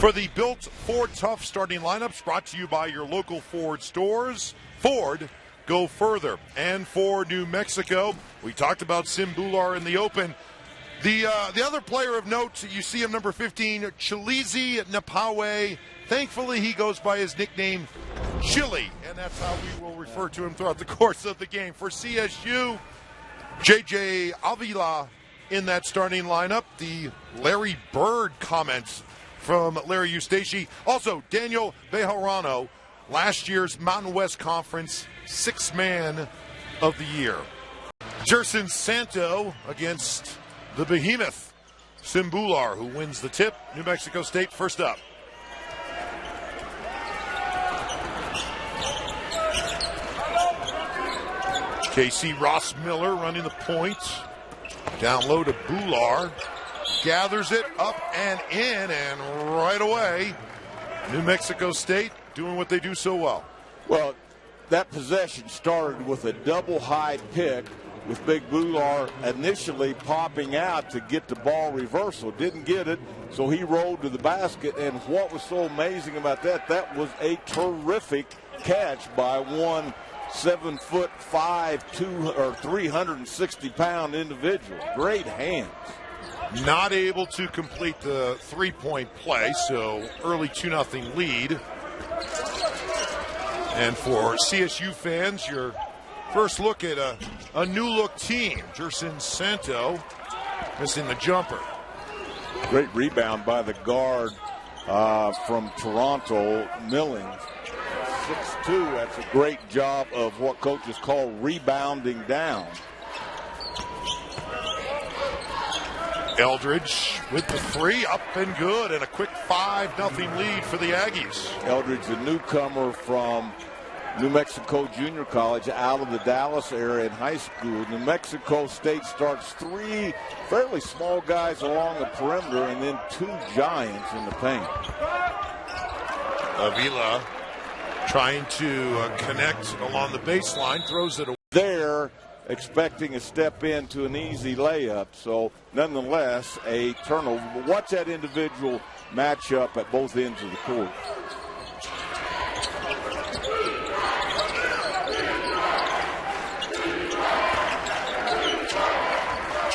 For the Built Ford Tough starting lineups, brought to you by your local Ford stores. Ford, go further. And for New Mexico, we talked about Sim Bular in the open. The other player of note, you see him, number 15, Chilizi Napawe. Thankfully, he goes by his nickname, Chili, and that's how we will refer to him throughout the course of the game. For CSU, J.J. Avila in that starting lineup. The Larry Bird comments from Larry Eustace. Also, Daniel Bejarano, last year's Mountain West Conference Sixth Man of the Year. Jerson Santo against the behemoth, Sim Bular, who wins the tip. New Mexico State first up. Casey Ross Miller running the point. Down low to Bular. Gathers it up and in, and right away, New Mexico State doing what they do so well. Well, that possession started with a double high pick with Big Bular initially popping out to get the ball reversal. Didn't get it, so he rolled to the basket. And what was so amazing about that, that was a terrific catch by one 7'5", 360-pound individual. Great hands. Not able to complete the three-point play, so early 2-0 lead. And for CSU fans, your first look at a new-look team. Jerson Santo missing the jumper. Great rebound by the guard from Toronto, Millings. 6'2", that's a great job of what coaches call rebounding down. Eldridge with the three, up and good, and a quick 5-0 lead for the Aggies. Eldridge, a newcomer from New Mexico Junior College out of the Dallas area in high school. New Mexico State starts three fairly small guys along the perimeter and then two giants in the paint. Avila trying to connect along the baseline, throws it away. There, expecting a step into an easy layup, so nonetheless a turnover. But watch that individual matchup at both ends of the court.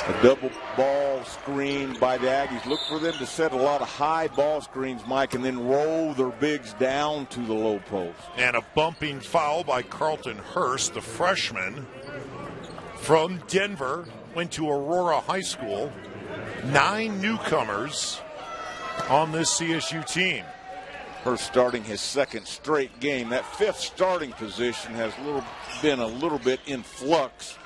A double ball screen by the Aggies. Look for them to set a lot of high ball screens, Mike, and then roll their bigs down to the low post. And a bumping foul by Carlton Hurst, the freshman from Denver, went to Aurora High School. 9 newcomers on this CSU team. Hurst starting his second straight game. That fifth starting position has been a little bit in flux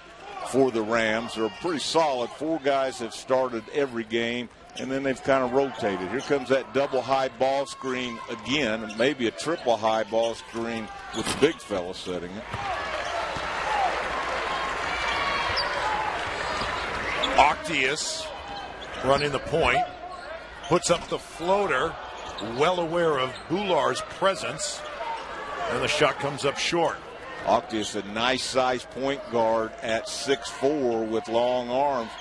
for the Rams. They're pretty solid. 4 guys have started every game, and then they've kind of rotated. Here comes that double high ball screen again, and maybe a triple high ball screen with the big fella setting it. Octius running the point, puts up the floater, well aware of Bular's presence, and the shot comes up short. Octius, a nice-sized point guard at 6'4" with long arms.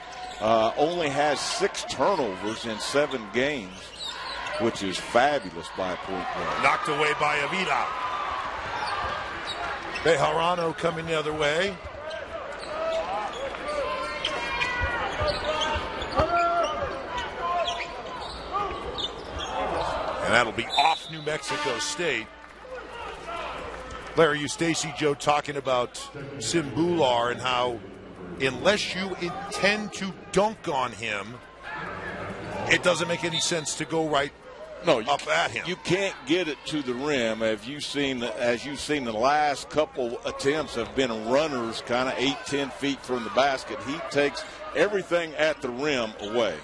Only has 6 turnovers in 7 games, which is fabulous by a point guard. Knocked away by Avila. Bejarano coming the other way. And that'll be off New Mexico State. Larry Eustace, Joe, talking about Sim Bular and how unless you intend to dunk on him, it doesn't make any sense to go right up at him. You can't get it to the rim. As you've seen, the last couple attempts have been runners kind of 8-10 feet from the basket. He takes everything at the rim away.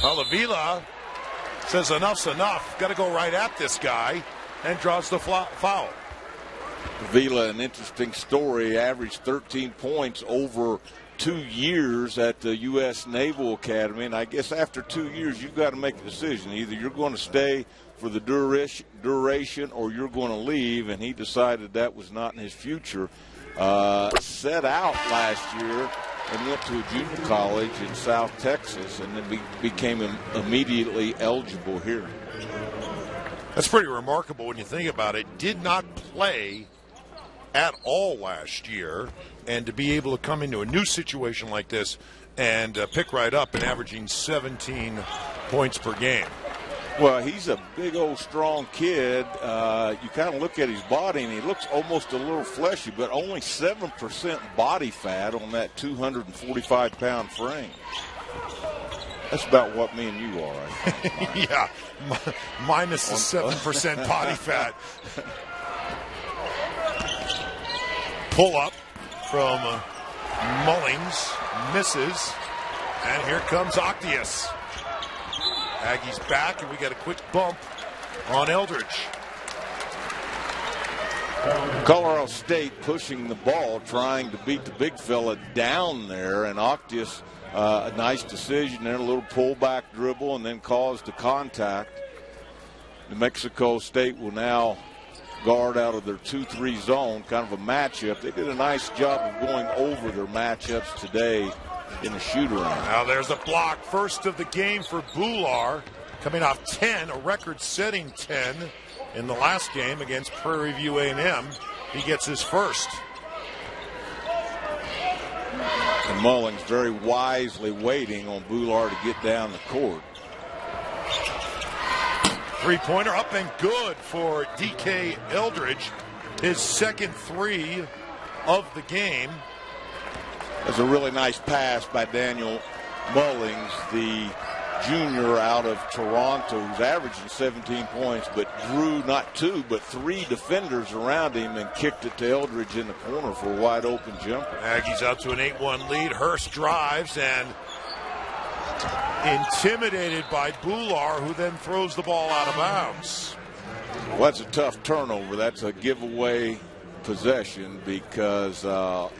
Avila says enough's enough. Got to go right at this guy, and draws the foul. Avila, an interesting story, averaged 13 points over 2 years at the U.S. Naval Academy. And I guess after 2 years, you've got to make a decision. Either you're going to stay for the duration or you're going to leave. And he decided that was not in his future. Set out last year and went to a junior college in South Texas, and then became immediately eligible here. That's pretty remarkable when you think about it. Did not play at all last year, and to be able to come into a new situation like this and pick right up and averaging 17 points per game. Well, he's a big old strong kid. You kind of look at his body, and he looks almost a little fleshy, but only 7% body fat on that 245-pound frame. That's about what me and you are, I think. Yeah, minus the 7% body fat. Pull up from Mullings, misses, and here comes Octius. Aggie's back, and we got a quick bump on Eldridge. Colorado State pushing the ball, trying to beat the big fella down there, and Octius, a nice decision there, a little pullback dribble, and then caused the contact. New Mexico State will now guard out of their 2-3 zone, kind of a matchup. They did a nice job of going over their matchups today in the shoot-around. Now there's a block, first of the game for Bular, coming off 10, a record-setting 10 in the last game against Prairie View A&M. He gets his first. And Mullings very wisely waiting on Bular to get down the court. Three-pointer up and good for DK Eldridge. His second three of the game. That's a really nice pass by Daniel Mullings, the junior out of Toronto, who's averaging 17 points, but drew not 2, but 3 defenders around him and kicked it to Eldridge in the corner for a wide-open jumper. Aggies out to an 8-1 lead. Hurst drives and intimidated by Bular, who then throws the ball out of bounds. Well, that's a tough turnover. That's a giveaway possession because all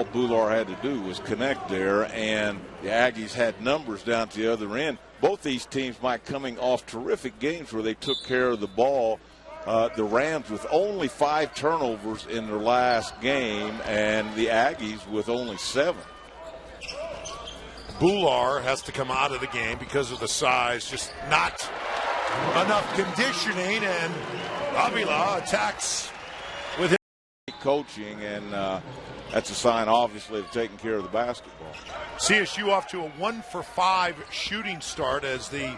Bular had to do was connect there, and the Aggies had numbers down to the other end. Both these teams might coming off terrific games where they took care of the ball. The Rams with only 5 turnovers in their last game, and the Aggies with only 7. Bular has to come out of the game because of the size, just not enough conditioning, and Avila attacks with his coaching, and that's a sign, obviously, of taking care of the basketball. CSU off to a 1-for-5 shooting start as the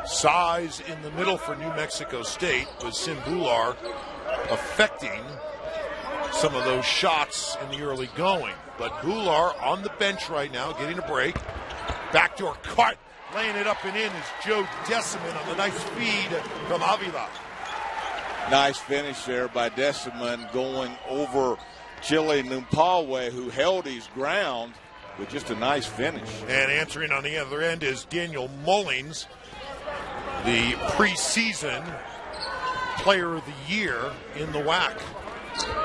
size in the middle for New Mexico State with Sim Bular affecting some of those shots in the early going. But Bular on the bench right now, getting a break. Backdoor cut, laying it up and in is Joe Deciman on the nice feed from Avila. Nice finish there by Deciman going over Chile Numpawe, who held his ground with just a nice finish. And answering on the other end is Daniel Mullings, the preseason player of the year in the WAC.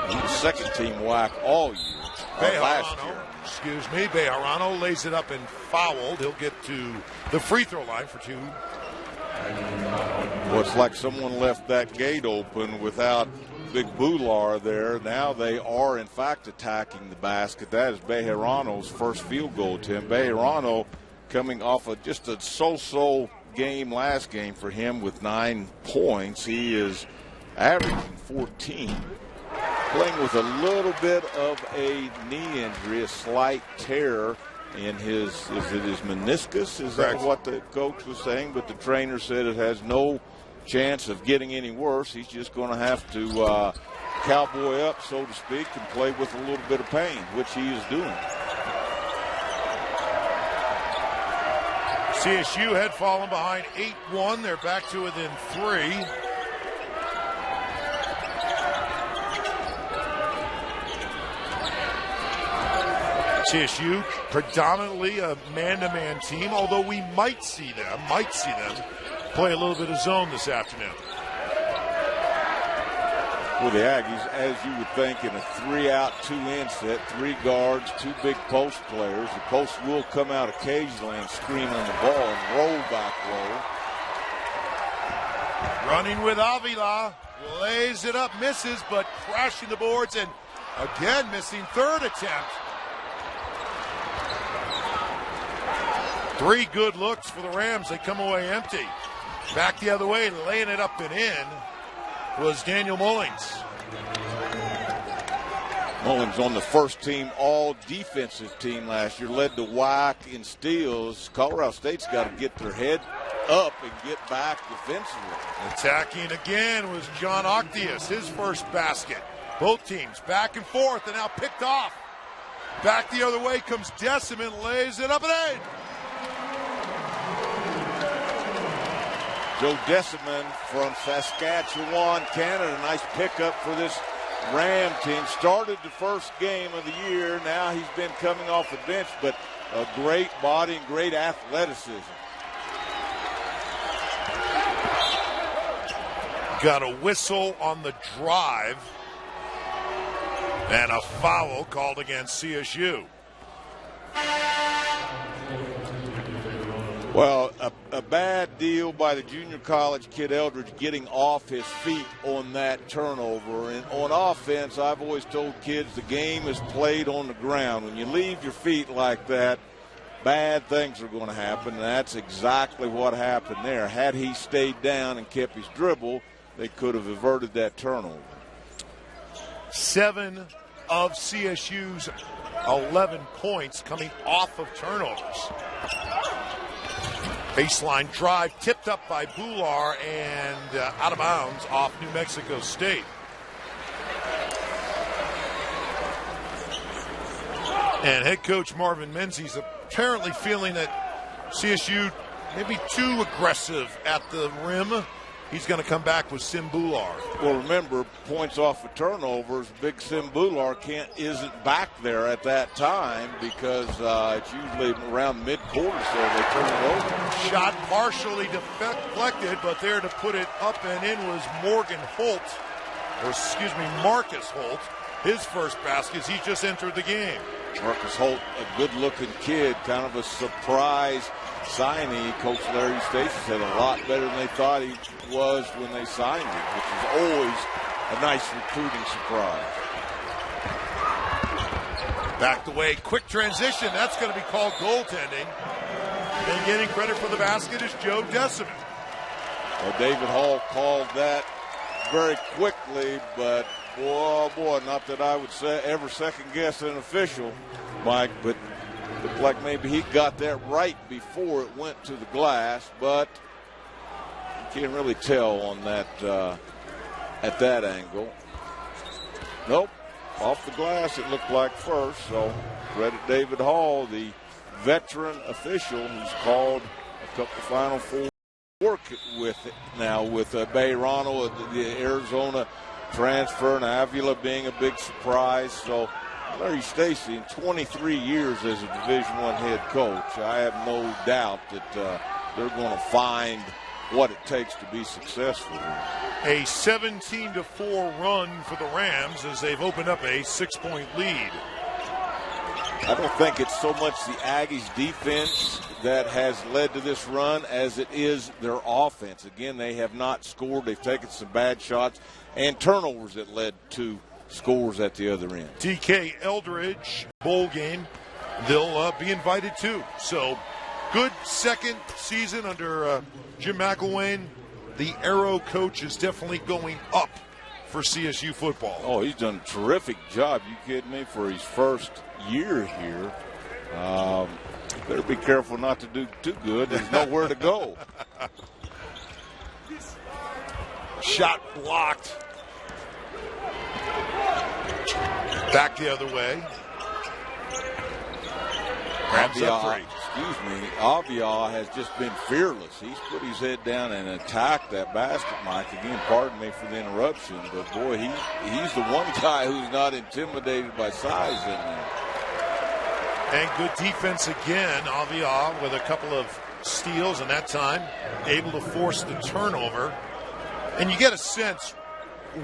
He was second team WAC all year. Last year. Bejarano lays it up and fouled. He'll get to the free throw line for 2. Well, it's like someone left that gate open without Big Bular there. Now they are, in fact, attacking the basket. That is Bejarano's first field goal attempt. Bejarano coming off of just a so-so game last game for him with 9 points. He is averaging 14. Playing with a little bit of a knee injury, a slight tear in his, is it his meniscus? Is that what the coach was saying? But the trainer said it has no chance of getting any worse. He's just going to have to cowboy up, so to speak, and play with a little bit of pain, which he is doing. CSU had fallen behind 8-1. They're back to within 3. CSU predominantly a man-to-man team, although we might see them play a little bit of zone this afternoon. For the Aggies, as you would think, in a 3-out, 2-in set, 3 guards, 2 big post players. The post will come out occasionally and screen on the ball and roll back low. Running with Avila, lays it up, misses, but crashing the boards, and again missing third attempt. 3 good looks for the Rams. They come away empty. Back the other way, laying it up and in was Daniel Mullings. Mullings on the first team all defensive team last year, led the WAC in steals. Colorado State's got to get their head up and get back defensively. Attacking again was John Octius, his first basket. Both teams back and forth and now picked off. Back the other way comes Decimant, lays it up and in. Joe Decimant from Saskatchewan, Canada. Nice pickup for this Ram team. Started the first game of the year. Now he's been coming off the bench, but a great body and great athleticism. Got a whistle on the drive and a foul called against CSU. Well, a bad deal by the junior college kid Eldridge getting off his feet on that turnover. And on offense, I've always told kids the game is played on the ground. When you leave your feet like that, bad things are going to happen. And that's exactly what happened there. Had he stayed down and kept his dribble, they could have averted that turnover. 7 of CSU's 11 points coming off of turnovers. Baseline drive tipped up by Bular and out of bounds off New Mexico State. And head coach Marvin Menzies apparently feeling that CSU maybe too aggressive at the rim. He's going to come back with Sim Bular. Well, remember, points off of turnovers, big Sim Bular isn't back there at that time because it's usually around mid-quarter, so they turn it over. Shot partially deflected, but there to put it up and in was Marcus Holt. His first basket. He just entered the game. Marcus Holt, a good-looking kid, kind of a surprise signee. Coach Larry Stacy said a lot better than they thought he was when they signed him, which is always a nice recruiting surprise. Back the way, quick transition. That's going to be called goaltending. And getting credit for the basket is Joe Decimant. Well, David Hall called that very quickly, but boy, not that I would ever second-guess an official, Mike, but looked like maybe he got that right before it went to the glass, but you can't really tell on that at that angle. Nope, off the glass it looked like first, so credit David Hall, the veteran official who's called a couple of Final Four work with it now with Beirano, the Arizona transfer, and Avila being a big surprise. So Larry Stacy, in 23 years as a Division I head coach, I have no doubt that they're going to find what it takes to be successful here. A 17-4 run for the Rams as they've opened up a 6-point lead. I don't think it's so much the Aggies' defense that has led to this run as it is their offense. Again, they have not scored. They've taken some bad shots and turnovers that led to scores at the other end. DK Eldridge bowl game, they'll be invited too. So good second season under Jim McElwain. The Arrow coach is definitely going up for CSU football. Oh, he's done a terrific job. You kidding me? For his first year here. Better be careful not to do too good. There's nowhere to go. Shot blocked. Back the other way. Grabs up three. Avia has just been fearless. He's put his head down and attacked that basket, Mike. Again, pardon me for the interruption, but boy, he's the one guy who's not intimidated by size in there. And good defense again. Avia with a couple of steals, and that time able to force the turnover. And you get a sense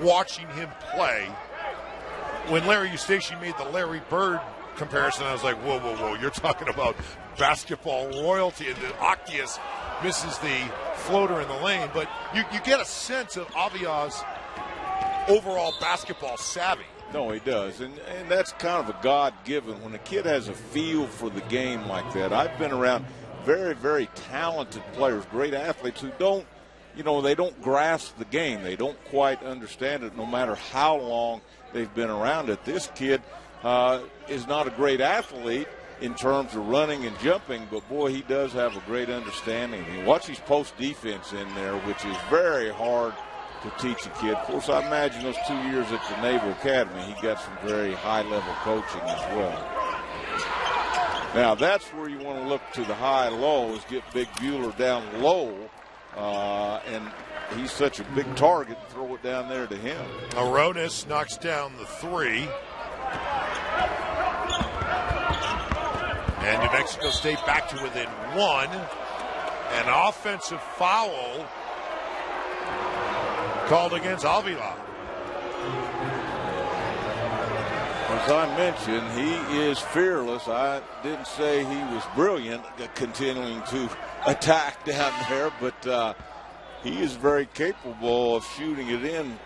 watching him play. When Larry Eustace made the Larry Bird comparison, I was like, whoa, you're talking about basketball royalty, and the Octius misses the floater in the lane. But you get a sense of Avia's overall basketball savvy. No, he does, and that's kind of a God-given. When a kid has a feel for the game like that, I've been around very, very talented players, great athletes who don't, they don't grasp the game. They don't quite understand it no matter how long they've been around it. This kid is not a great athlete in terms of running and jumping, but boy, he does have a great understanding. And watch his post defense in there, which is very hard to teach a kid. Of course, I imagine those 2 years at the Naval Academy, he got some very high-level coaching as well. Now, that's where you want to look to the high-low, is get Big Bueller down low, and he's such a big target, throw it down there to him. Aronis knocks down the 3. And New Mexico State back to within 1. An offensive foul called against Avila. As I mentioned, he is fearless. I didn't say he was brilliant continuing to attack down there, but he is very capable of shooting it in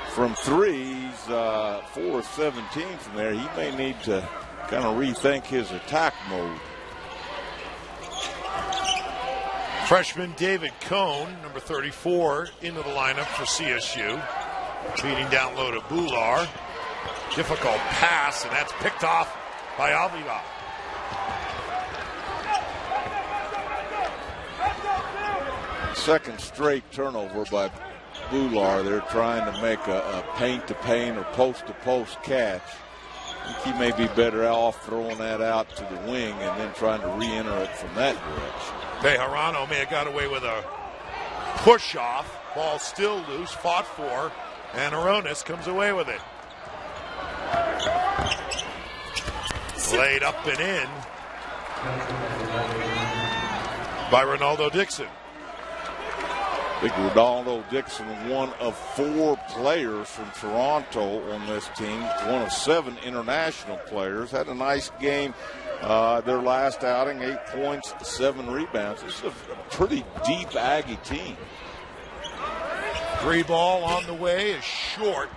from 3. He's 4 of 17 from there. He may need to kind of rethink his attack mode. Freshman David Cohn, number 34, into the lineup for CSU. Feeding down low to Bular. Difficult pass, and that's picked off by Avila. Second straight turnover by Bular. They're trying to make a paint-to-paint or post-to-post catch. I think he may be better off throwing that out to the wing and then trying to re-enter it from that direction. Bejarano may have got away with a push-off. Ball still loose, fought for, and Aronis comes away with it. Laid up and in by Ronaldo Dixon. Big Ronaldo Dixon, one of 4 players from Toronto on this team, one of 7 international players. Had a nice game their last outing, 8 points, 7 rebounds. This is a pretty deep Aggie team. 3 ball on the way is short.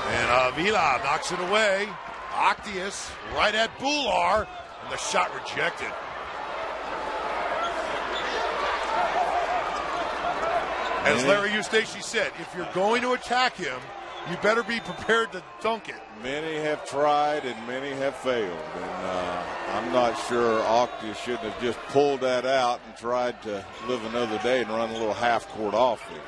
And Avila knocks it away. Octius right at Bular, and the shot rejected. As Larry Eustace said, if you're going to attack him, you better be prepared to dunk it. Many have tried and many have failed. And I'm not sure Octius shouldn't have just pulled that out and tried to live another day and run a little half-court offense.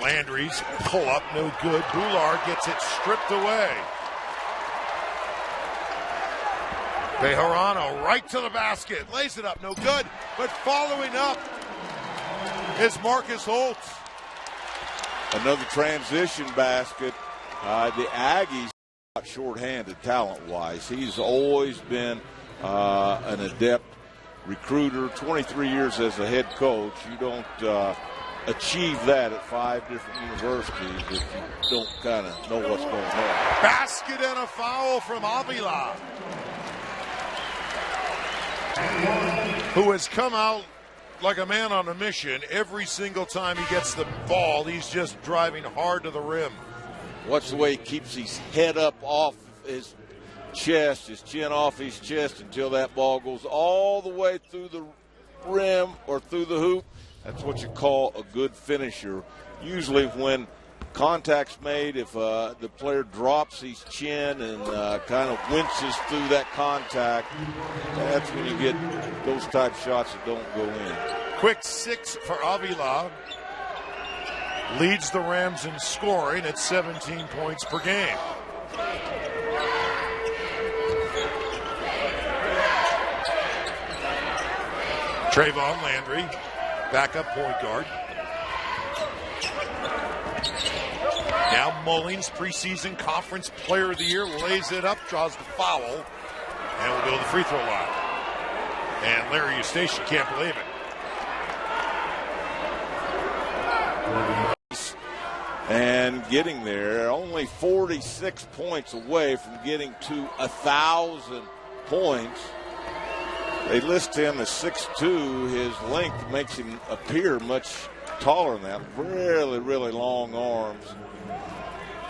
Landry's pull-up, no good. Bular gets it stripped away. Bejarano right to the basket, lays it up, no good. But following up is Marcus Holtz. Another transition basket. The Aggies not shorthanded talent-wise. He's always been an adept recruiter. 23 years as a head coach. You don't achieve that at 5 different universities if you don't kind of know what's going on. Basket and a foul from Avila, who has come out like a man on a mission. Every single time he gets the ball, he's just driving hard to the rim. Watch the way he keeps his head up off his chest, his chin off his chest until that ball goes all the way through the rim or through the hoop. That's what you call a good finisher. Usually when contact's made, if the player drops his chin and kind of winces through that contact, that's when you get those type shots that don't go in. Quick 6 for Avila. Leads the Rams in scoring at 17 points per game. Trayvon Landry, backup point guard. Now Mullings, preseason conference player of the year, lays it up, draws the foul, and will go to the free throw line. And Larry Eustace can't believe it. And getting there, only 46 points away from getting to 1,000 points. They list him as 6'2". His length makes him appear much taller than that. Really, really long arms.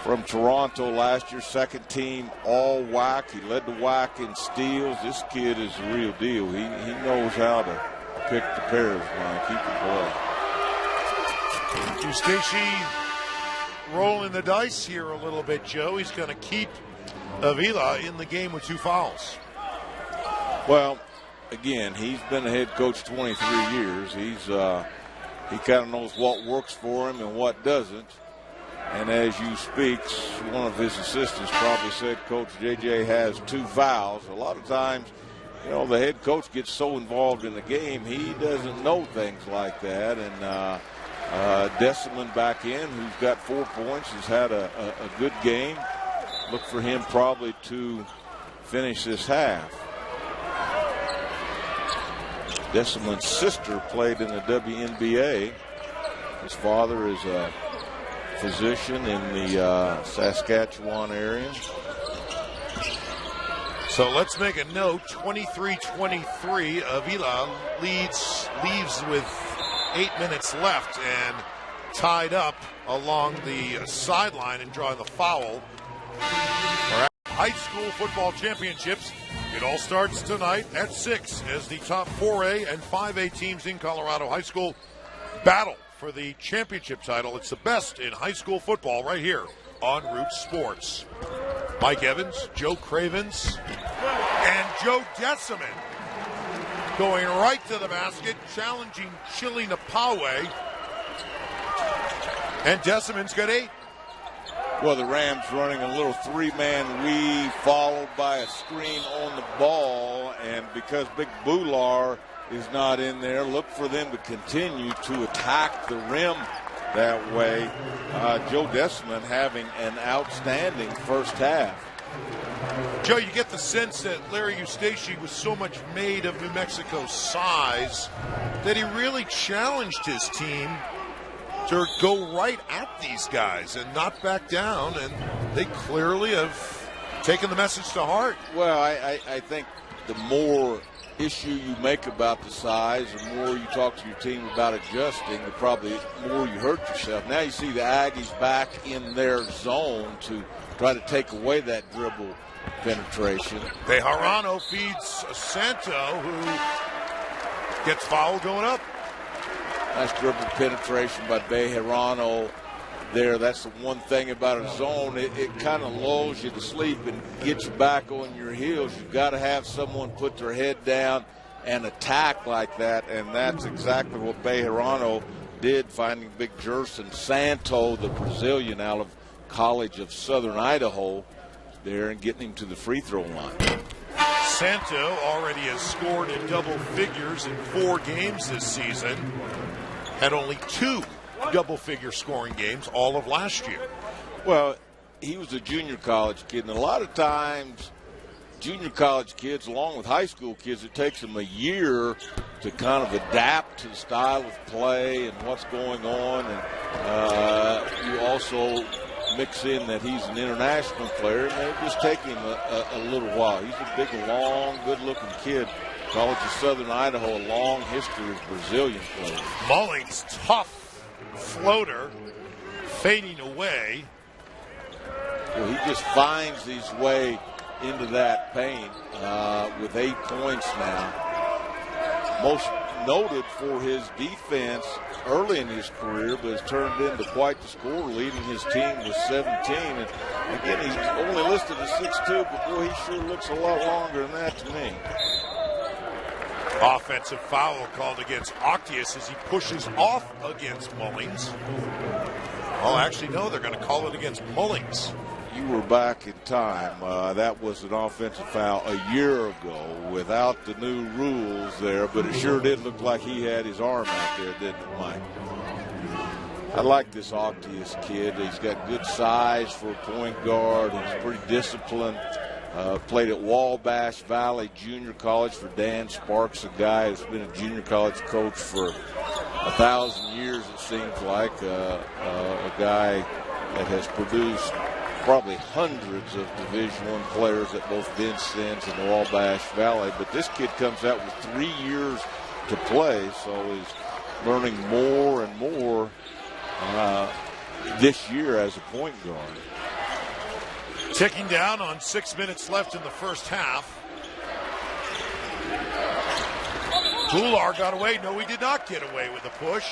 from Toronto last year, second team all WAC. He led the WAC in steals. This kid is the real deal. He knows how to pick the pairs, man. Keep the ball. Eustace rolling the dice here a little bit, Joe. He's going to keep Avila in the game with 2 fouls. Well, again, he's been a head coach 23 years. He kind of knows what works for him and what doesn't. And as you speak, one of his assistants probably said Coach JJ has 2 fouls. A lot of times, the head coach gets so involved in the game, he doesn't know things like that. And Deciman back in, who's got 4 points, has had a good game. Look for him probably to finish this half. Deciman's sister played in the WNBA. His father is a physician in the Saskatchewan area. So let's make a note. 23-23. Avila leaves with 8 minutes left and tied up along the sideline and drawing the foul. For high school football championships, it all starts tonight at 6 as the top 4A and 5A teams in Colorado high school battle for the championship title. It's the best in high school football right here on Root Sports. Mike Evans, Joe Cravens, and Joe Deciman going right to the basket, challenging Chili Napawe. And Deciman's got 8. Well, the Rams running a little 3-man weave followed by a screen on the ball. And because Big Bular is not in there, look for them to continue to attack the rim that way. Joe Deciman having an outstanding first half. Joe, you get the sense that Larry Eustace was so much made of New Mexico's size that he really challenged his team to go right at these guys and not back down, and they clearly have taken the message to heart. Well, I think the more issue you make about the size, the more you talk to your team about adjusting, the probably more you hurt yourself. Now you see the Aggies back in their zone to try to take away that dribble penetration. Bejarano feeds Santo, who gets fouled going up. Nice dribble penetration by Bejarano there. That's the one thing about a zone. It kind of lulls you to sleep and gets you back on your heels. You've got to have someone put their head down and attack like that, and that's exactly what Bejarano did, finding Big Jerson Santo, the Brazilian out of College of Southern Idaho, there and getting him to the free throw line. Santo already has scored in double figures in 4 games this season. Had only 2 double-figure scoring games all of last year. Well, he was a junior college kid, and a lot of times junior college kids, along with high school kids, it takes them a year to kind of adapt to the style of play and what's going on. And you also mix in that he's an international player, and it'll just take him a little while. He's a big, long, good-looking kid. College of Southern Idaho, a long history of Brazilian players. Mullings, tough floater, fading away. Well, he just finds his way into that paint with 8 points now. Most noted for his defense early in his career, but has turned into quite the scorer, leading his team with 17. And again, he's only listed as 6'2", but boy, he sure looks a lot longer than that to me. Offensive foul called against Octius as he pushes off against Mullings. Well, actually, no, they're going to call it against Mullings. You were back in time. That was an offensive foul a year ago without the new rules there, but it sure did look like he had his arm out there, didn't it, Mike? I like this Octius kid. He's got good size for a point guard. He's pretty disciplined. Played at Wabash Valley Junior College for Dan Sparks, a guy who's been a junior college coach for 1,000 years, it seems like. A guy that has produced probably hundreds of Division I players at both Vincennes and Wabash Valley. But this kid comes out with 3 years to play, so he's learning more and more this year as a point guard. Ticking down on 6 minutes left in the first half. Bular got away. No, he did not get away with the push.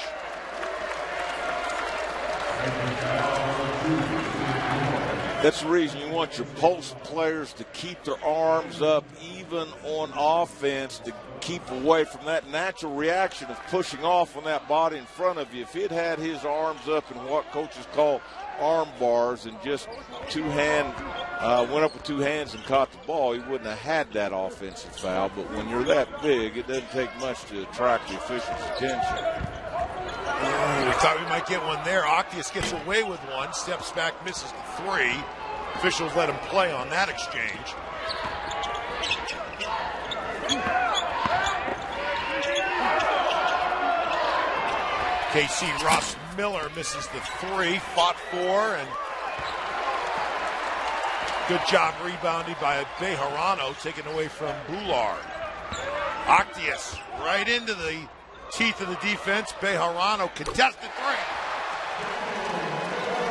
That's the reason you want your post players to keep their arms up, even on offense, to keep away from that natural reaction of pushing off on that body in front of you. If he'd had his arms up in what coaches call arm bars and just went up with two hands and caught the ball, he wouldn't have had that offensive foul. But when you're that big, it doesn't take much to attract the official's attention. We thought we might get one there. Octius gets away with one, steps back, misses the three. Officials let him play on that exchange. KC Ross Miller misses the three, fought for, and good job rebounding by Bejarano, taken away from Bular. Octius right into the teeth of the defense. Bejarano contested three.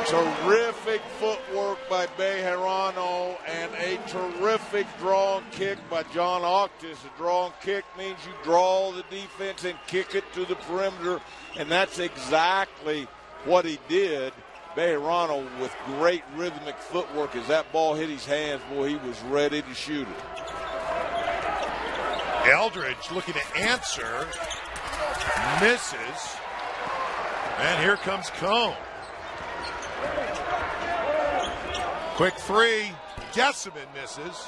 Terrific footwork by Bejarano and a terrific draw and kick by John Octis. A draw and kick means you draw the defense and kick it to the perimeter, and that's exactly what he did. Bejarano with great rhythmic footwork. As that ball hit his hands, boy, he was ready to shoot it. Eldridge looking to answer. Misses. And here comes Cone. Quick three. Jessamine misses.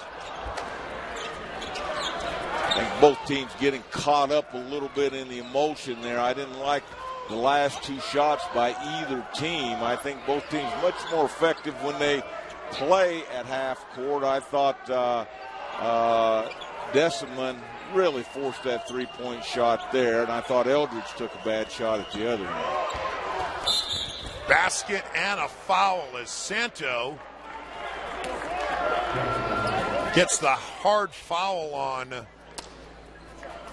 I think both teams getting caught up a little bit in the emotion there. I didn't like the last two shots by either team. I think both teams much more effective when they play at half court. I thought Jessamine really forced that three-point shot there, and I thought Eldridge took a bad shot at the other end. Basket and a foul as Santo gets the hard foul on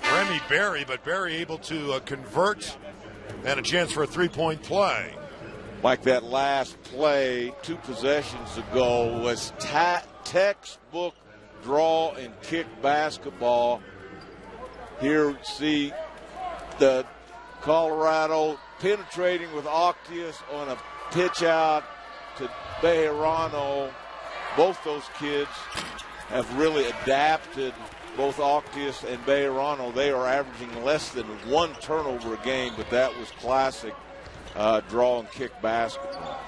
Remy Berry, but Berry able to convert and a chance for a three-point play. Like that last play 2 possessions ago was textbook draw and kick basketball. Here see the Colorado penetrating with Octius on a pitch out to Bejarano. Both those kids have really adapted, both Octius and Bejarano. They are averaging less than 1 turnover a game, but that was classic draw and kick basketball.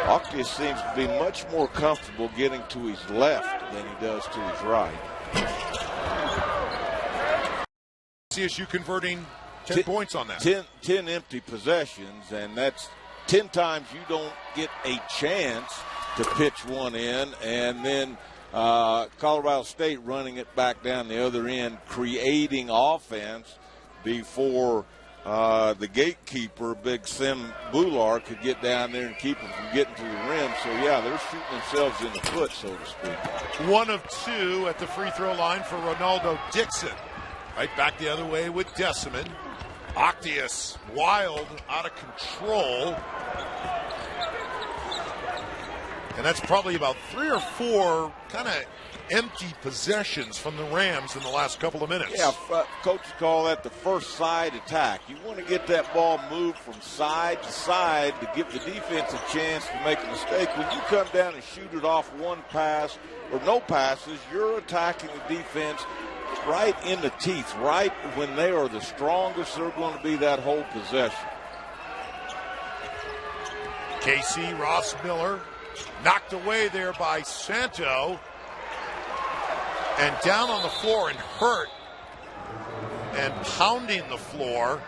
Octius seems to be much more comfortable getting to his left than he does to his right. CSU converting 10 points on that. 10 empty possessions, and that's 10 times you don't get a chance to pitch one in, and then Colorado State running it back down the other end, creating offense before the gatekeeper, Big Sim Bular, could get down there and keep them from getting to the rim. So, yeah, they're shooting themselves in the foot, so to speak. 1 of 2 at the free throw line for Ronaldo Dixon. Right back the other way with Jessamine. Octius, wild, out of control. And that's probably about 3 or 4 kind of empty possessions from the Rams in the last couple of minutes. Yeah, coaches call that the first side attack. You want to get that ball moved from side to side to give the defense a chance to make a mistake. When you come down and shoot it off one pass or no passes, you're attacking the defense right in the teeth, right when they are the strongest they're going to be that whole possession. KC Ross Miller knocked away there by Santo. And down on the floor and hurt and pounding the floor.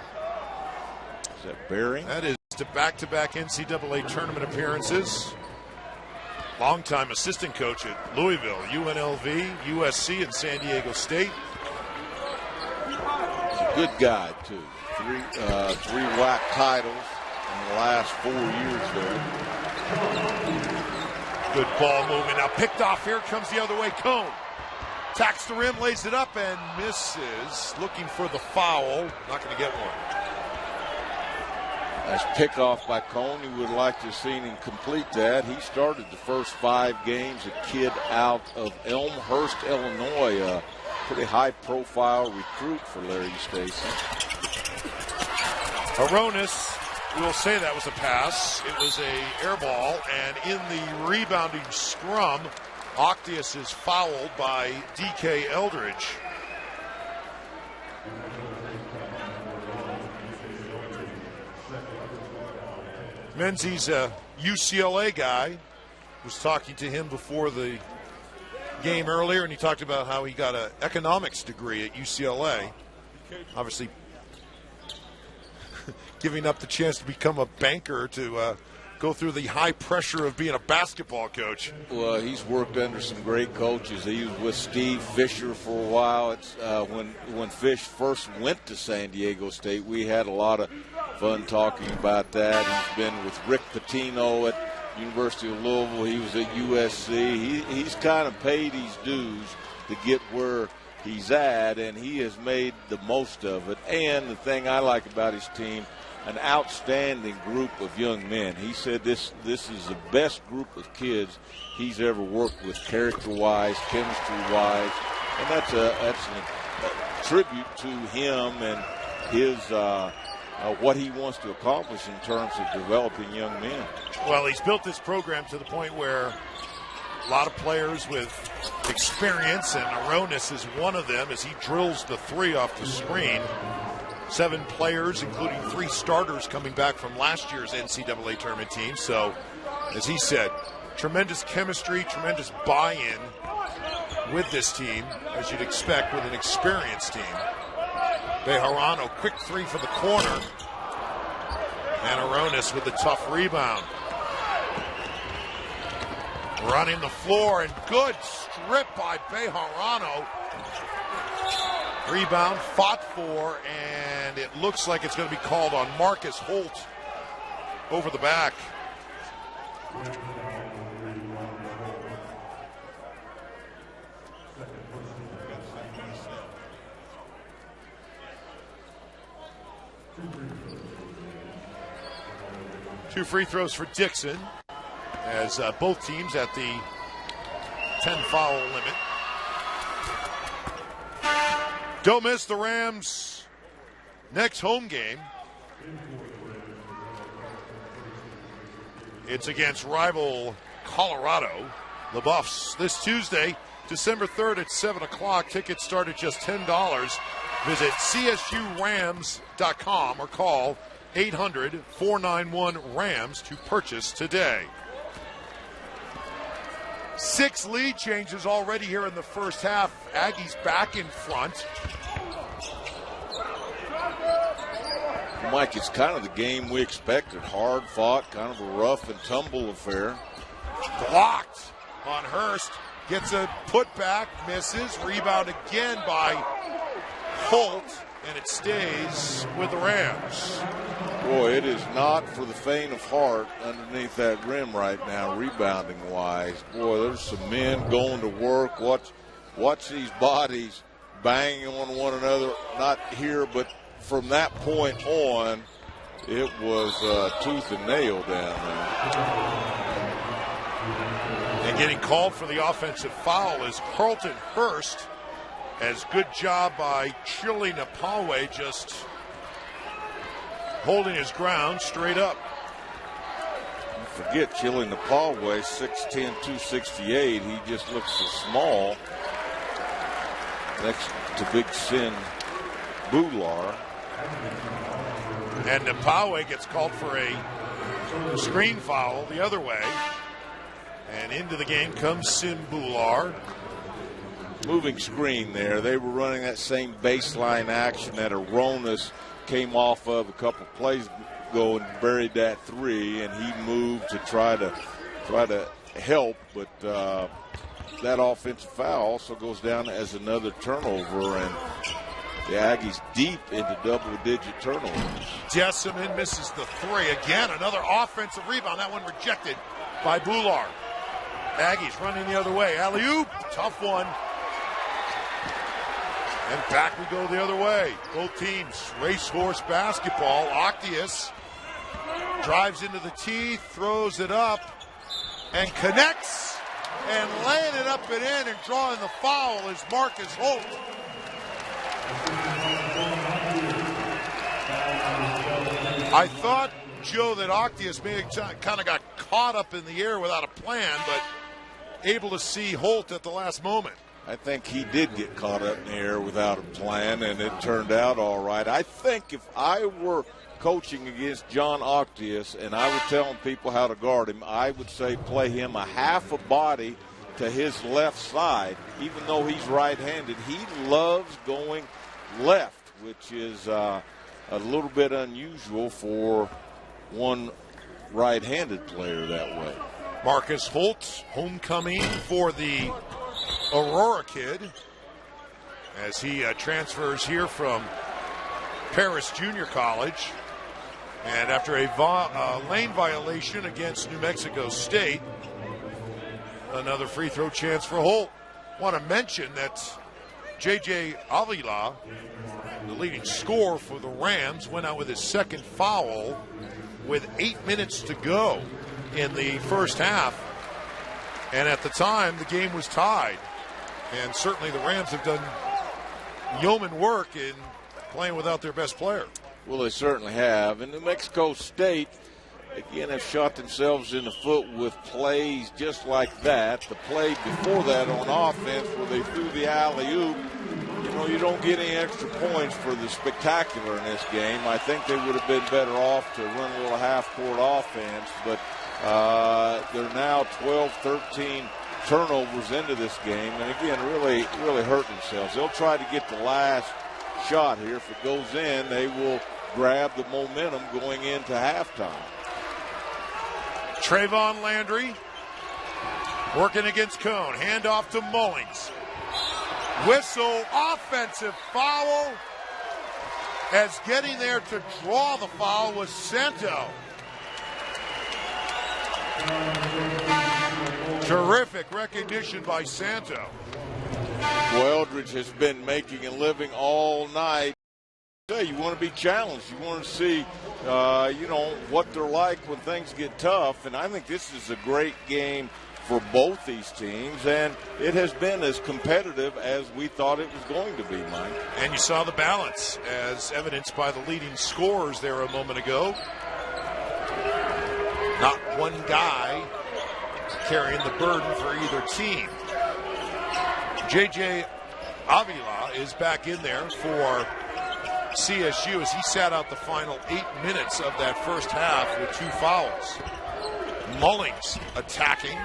Is that Berry? That is to back-to-back NCAA tournament appearances. Longtime assistant coach at Louisville, UNLV, USC, and San Diego State. He's a good guy, too. 3 WAC titles in the last 4 years there. Good ball moving. Now picked off. Here comes the other way. Cone. Tacks the rim, lays it up, and misses. Looking for the foul. Not going to get one. Nice pickoff by Cone. He would like to have seen him complete that. He started the first 5 games, a kid out of Elmhurst, Illinois, a pretty high-profile recruit for Larry Stacy. Aronis will say that was a pass. It was a air ball, and in the rebounding scrum, Octius is fouled by D.K. Eldridge. Menzies a UCLA guy. Was talking to him before the game earlier, and he talked about how he got an economics degree at UCLA. Obviously, giving up the chance to become a banker to go through the high pressure of being a basketball coach. Well, he's worked under some great coaches. He was with Steve Fisher for a while. It's when Fish first went to San Diego State, we had a lot of fun talking about that. He's been with Rick Pitino at University of Louisville. He was at USC. He's kind of paid his dues to get where he's at, and he has made the most of it. And the thing I like about his team, an outstanding group of young men. He said this is the best group of kids he's ever worked with, character-wise, chemistry-wise, and that's a tribute to him and his what he wants to accomplish in terms of developing young men. Well, he's built this program to the point where a lot of players with experience, and Aronis is one of them as he drills the 3 off the screen. 7 players, including 3 starters coming back from last year's NCAA tournament team. So, as he said, tremendous chemistry, tremendous buy-in with this team, as you'd expect with an experienced team. Bejarano, quick 3 for the corner. And Aronis with the tough rebound. Running the floor, and good strip by Bejarano. Rebound fought for, and it looks like it's going to be called on Marcus Holt over the back. Two free throws for Dixon, as both teams at the 10-foul limit. Don't miss the Rams' next home game. It's against rival Colorado, the Buffs, this Tuesday, December 3rd at 7 o'clock. Tickets start at just $10. Visit csurams.com or call 800-491-RAMS to purchase today. 6 lead changes already here in the first half. Aggies back in front. Mike, it's kind of the game we expected. Hard fought, kind of a rough and tumble affair. Blocked on Hurst. Gets a putback, misses. Rebound again by Holt, and it stays with the Rams. Boy, it is not for the faint of heart underneath that rim right now, rebounding-wise. Boy, there's some men going to work. Watch these bodies banging on one another. Not here, but from that point on, it was tooth and nail down there. And getting called for the offensive foul is Carlton Hurst. As good job by Chili Napawe, just holding his ground straight up. Forget Chili Napawe, 6'10", 268. He just looks so small next to Big Sin Bular. And Napawe gets called for a screen foul the other way. And into the game comes Sin Bular. Moving screen there. They were running that same baseline action that Aronis came off of a couple plays ago and buried that 3, and he moved to try to help, but that offensive foul also goes down as another turnover, and the Aggies deep into double-digit turnovers. Jessamine misses the 3 again. Another offensive rebound. That one rejected by Bular. Aggies running the other way. Alley-oop, tough one. And back we go the other way. Both teams, racehorse basketball. Octius Drives into the teeth, throws it up, and connects. And laying it up and in and drawing the foul is Marcus Holt. I thought, Joe, that Octius may have kind of got caught up in the air without a plan, but able to see Holt at the last moment. I think he did get caught up in the air without a plan, and it turned out all right. I think if I were coaching against John Octius and I were telling people how to guard him, I would say play him a half a body to his left side. Even though he's right-handed, he loves going left, which is a little bit unusual for one right-handed player that way. Marcus Holt, homecoming for the Aurora kid, as he transfers here from Paris Junior College. And after a lane violation against New Mexico State, another free throw chance for Holt. Want to mention that J.J. Avila, the leading scorer for the Rams, went out with his second foul with 8 minutes to go in the first half. And at the time, the game was tied. And certainly the Rams have done yeoman work in playing without their best player. Well, they certainly have. And New Mexico State, again, have shot themselves in the foot with plays just like that. The play before that on offense where they threw the alley-oop, you don't get any extra points for the spectacular in this game. I think they would have been better off to run a little half-court offense, but they're now 12, 13 turnovers into this game, and again, really, really hurt themselves. They'll try to get the last shot here. If it goes in, they will grab the momentum going into halftime. Trayvon Landry working against Cone. Handoff to Mullings. Whistle, offensive foul, as getting there to draw the foul was Santo. Terrific recognition by Santo. Well, Eldridge has been making a living all night. You want to be challenged. You want to see, what they're like when things get tough. And I think this is a great game for both these teams. And it has been as competitive as we thought it was going to be, Mike. And you saw the balance as evidenced by the leading scorers there a moment ago. Not one guy carrying the burden for either team. J.J. Avila is back in there for CSU as he sat out the final 8 minutes of that first half with 2 fouls. Mullings attacking,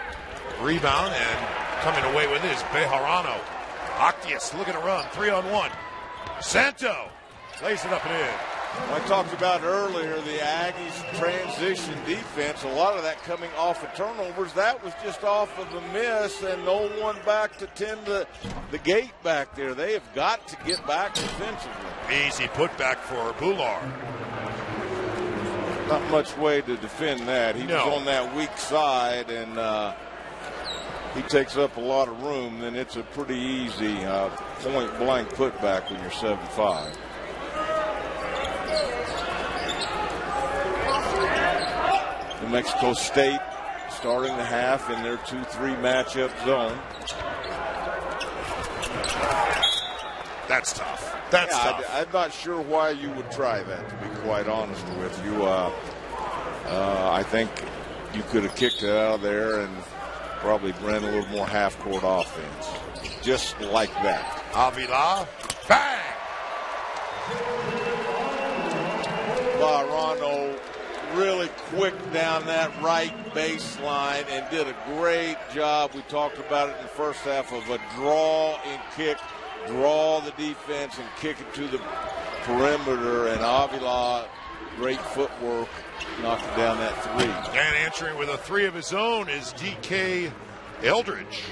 rebound, and coming away with his Bejarano. Octius looking to run, 3-on-1. Santo lays it up and in. I talked about earlier the Aggies' transition defense, a lot of that coming off of turnovers. That was just off of a miss and no one back to tend the gate back there. They have got to get back defensively. Easy putback for Bular. Not much way to defend that. He was on that weak side, and he takes up a lot of room. Then it's a pretty easy point-blank putback when you're 7'5". New Mexico State starting the half in their 2-3 matchup zone. That's tough. That's tough. I'm not sure why you would try that, to be quite honest with you. I think you could have kicked it out of there and probably ran a little more half-court offense. Just like that. Avila, bang! Bejarano really quick down that right baseline and did a great job. We talked about it in the first half of a draw and kick, draw the defense and kick it to the perimeter. And Avila, great footwork, knocking down that three. And answering with a three of his own is D.K. Eldridge.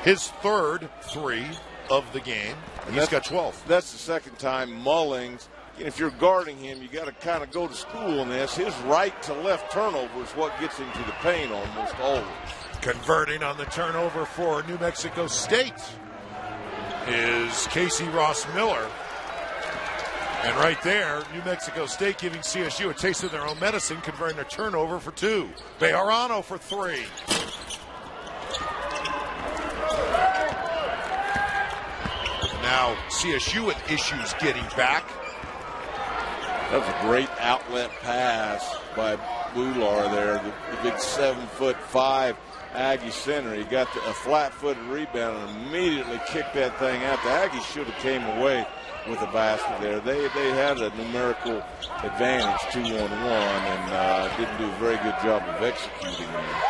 His third three of the game. And he's got 12. That's the second time Mullings. If you're guarding him, you got to kind of go to school on this. His right to left turnover is what gets him to the paint almost always. Converting on the turnover for New Mexico State is Casey Ross Miller. And right there, New Mexico State giving CSU a taste of their own medicine, converting a turnover for 2. Bejarano for 3. Now CSU with issues getting back. That was a great outlet pass by Bular there, the big 7'5" Aggie center. He got a flat-footed rebound and immediately kicked that thing out. The Aggies should have came away with a basket there. They had a numerical advantage 2-on-1 and didn't do a very good job of executing there.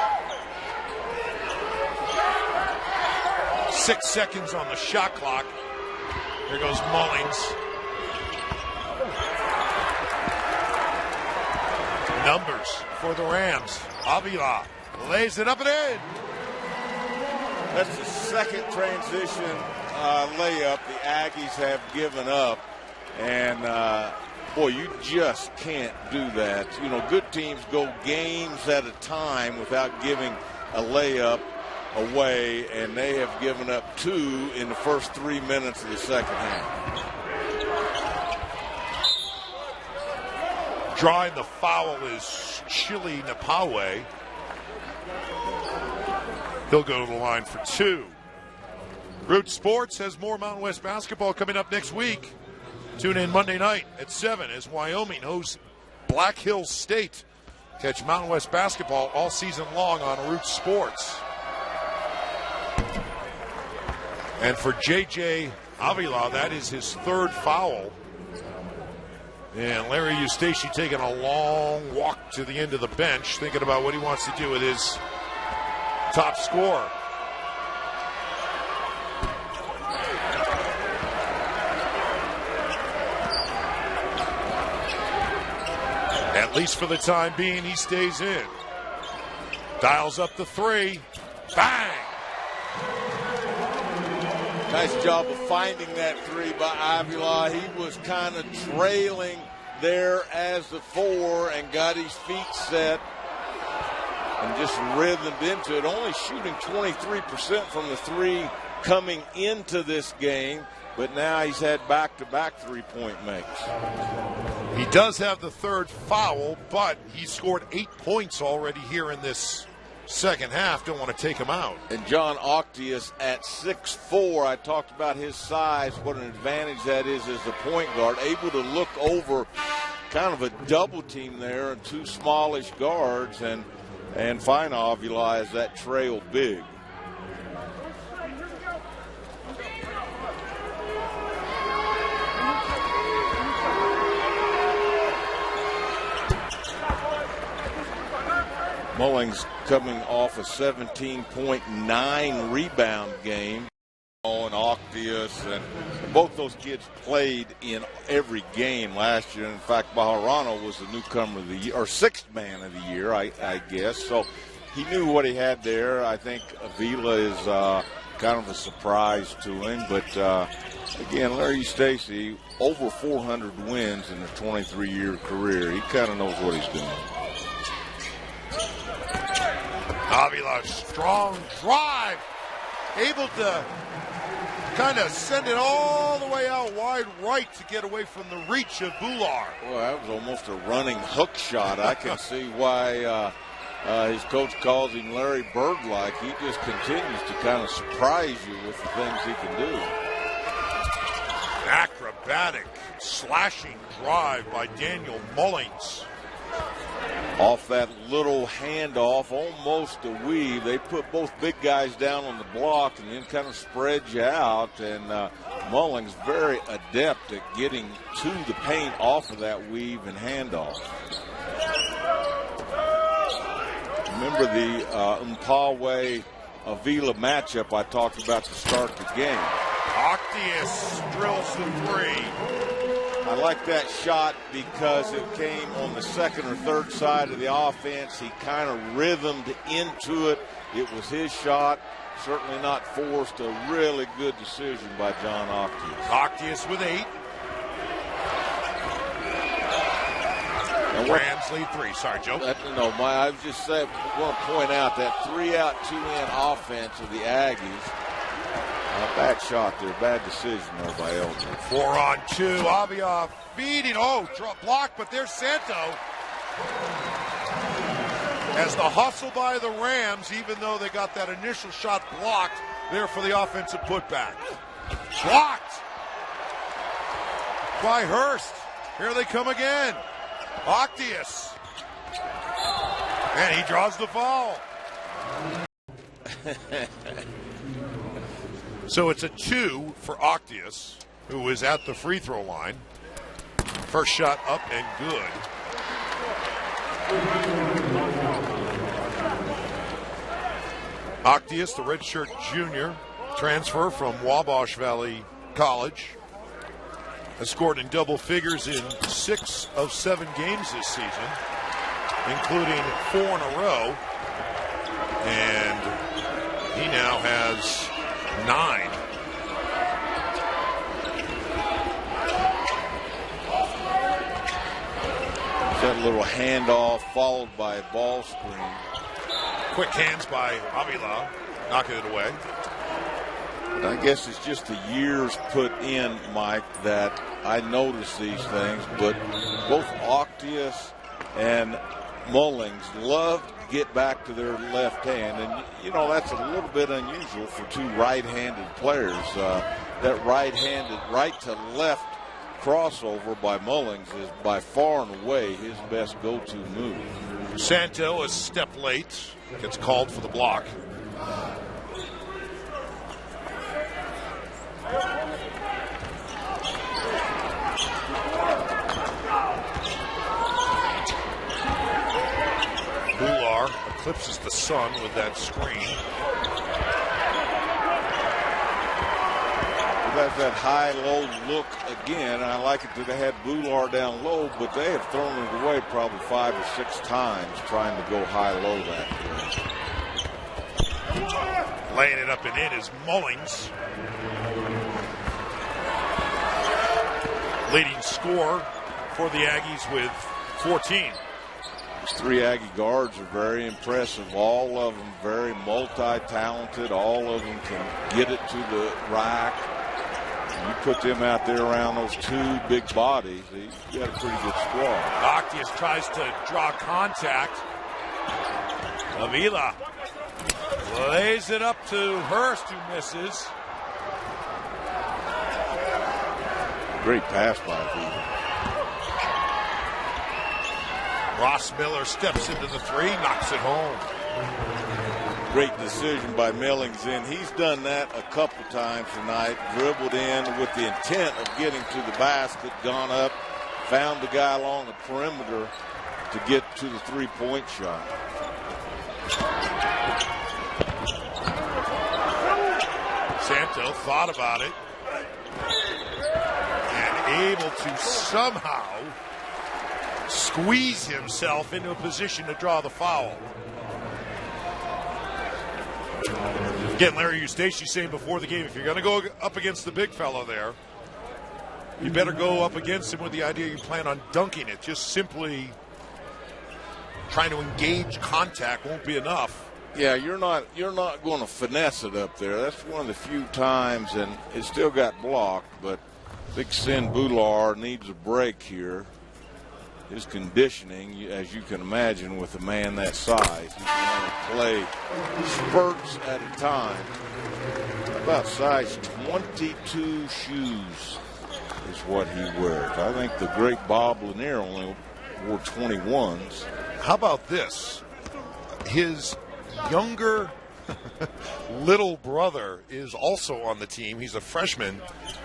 6 seconds on the shot clock. Here goes Mullings. Numbers for the Rams. Avila lays it up and in. That's the second transition layup the Aggies have given up. And, boy, you just can't do that. You know, good teams go games at a time without giving a layup away, and they have given up 2 in the first 3 minutes of the second half. Drawing the foul is Chili Napawe. He'll go to the line for 2. Root Sports has more Mountain West basketball coming up next week. Tune in Monday night at 7 as Wyoming hosts Black Hills State. Catch Mountain West basketball all season long on Root Sports. And for J.J. Avila, that is his 3rd foul. And Larry Eustace taking a long walk to the end of the bench, thinking about what he wants to do with his top scorer. At least for the time being, he stays in. Dials up the 3. Bang! Nice job of finding that 3 by Avila. He was kind of trailing there as the 4 and got his feet set and just rhythmed into it. Only shooting 23% from the 3 coming into this game, but now he's had back-to-back 3-point makes. He does have the 3rd foul, but he scored 8 points already here in this second half. Don't want to take him out. And John Octius at 6'4", I talked about his size, what an advantage that is as a point guard, able to look over kind of a double team there and 2 smallish guards and find Avila as that trail big. Mullings coming off a 17.9 rebound game. And Octius, and both those kids played in every game last year. In fact, Bejarano was the newcomer of the year, or 6th man of the year, I guess. So he knew what he had there. I think Avila is kind of a surprise to him. But, again, Larry Stacey, over 400 wins in his 23-year career. He kind of knows what he's doing. Avila, strong drive, able to kind of send it all the way out wide right to get away from the reach of Bular. Well, that was almost a running hook shot. I can see why his coach calls him Larry Bird-like. He just continues to kind of surprise you with the things he can do. Acrobatic, slashing drive by Daniel Mullings. Off that little handoff, almost a weave. They put both big guys down on the block and then kind of spread you out. And Mullings very adept at getting to the paint off of that weave and handoff. Remember the Mpawe Avila matchup I talked about to start the game. Octius drills the 3. I like that shot because it came on the second or third side of the offense. He kind of rhythmed into it. It was his shot. Certainly not forced. A really good decision by John Octius. Octius with 8. Rams lead 3. Sorry, Joe. I was just saying, I want to point out that 3-out, 2-in offense of the Aggies. Bad shot there, bad decision there by Elgin. 4-on-2, Avia feeding, blocked, but there's Santo. As the hustle by the Rams, even though they got that initial shot blocked, there for the offensive putback. Blocked by Hurst. Here they come again. Octius. And he draws the foul. So it's a 2 for Octius, who is at the free throw line. First shot up and good. Octius, the redshirt junior, transfer from Wabash Valley College, has scored in double figures in 6 of 7 games this season, including 4 in a row, and he now has 9. That little handoff followed by a ball screen. Quick hands by Avila, knocking it away. I guess it's just the years put in, Mike, that I notice these things, but both Octius and Mullings love to get back to their left hand, and that's a little bit unusual for 2 right-handed players. That right-handed, right to left crossover by Mullings is by far and away his best go-to move. Santo, a step late, gets called for the block. Bular eclipses the sun with that screen. That's that high-low look again. I like it that they had Bular down low, but they have thrown it away probably 5 or 6 times trying to go high-low that way. Laying it up and in is Mullings. Leading scorer for the Aggies with 14. These 3 Aggie guards are very impressive. All of them very multi-talented. All of them can get it to the rack. You put them out there around those 2 big bodies, you got a pretty good squad. Octius tries to draw contact. Avila lays it up to Hurst, who misses. Great pass by Avila. Ross Miller steps into the 3, knocks it home. Great decision by Millings in. He's done that a couple times tonight. Dribbled in with the intent of getting to the basket, gone up, found the guy along the perimeter to get to the 3-point shot. Santo thought about it and able to somehow squeeze himself into a position to draw the foul. Again, Larry Eustace saying before the game, if you're going to go up against the big fellow there, you better go up against him with the idea you plan on dunking it. Just simply trying to engage contact won't be enough. Yeah, you're not going to finesse it up there. That's one of the few times, and it still got blocked, but Big Sin Bular needs a break here. His conditioning, as you can imagine, with a man that size, he can only play spurts at a time. About size 22 shoes is what he wears. I think the great Bob Lanier only wore 21s. How about this? His younger little brother is also on the team. He's a freshman,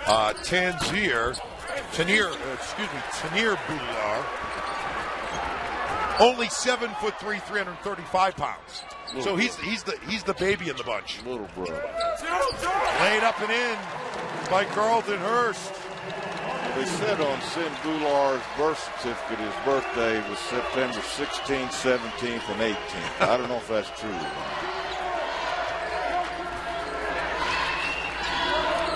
Tanir Bular. Only 7'3", 335 pounds. So he's the baby in the bunch. Little brother. Laid up and in by Carlton Hurst. They said on Sin Bular's birth certificate his birthday was September 16th, 17th, and 18th. I don't know if that's true or not.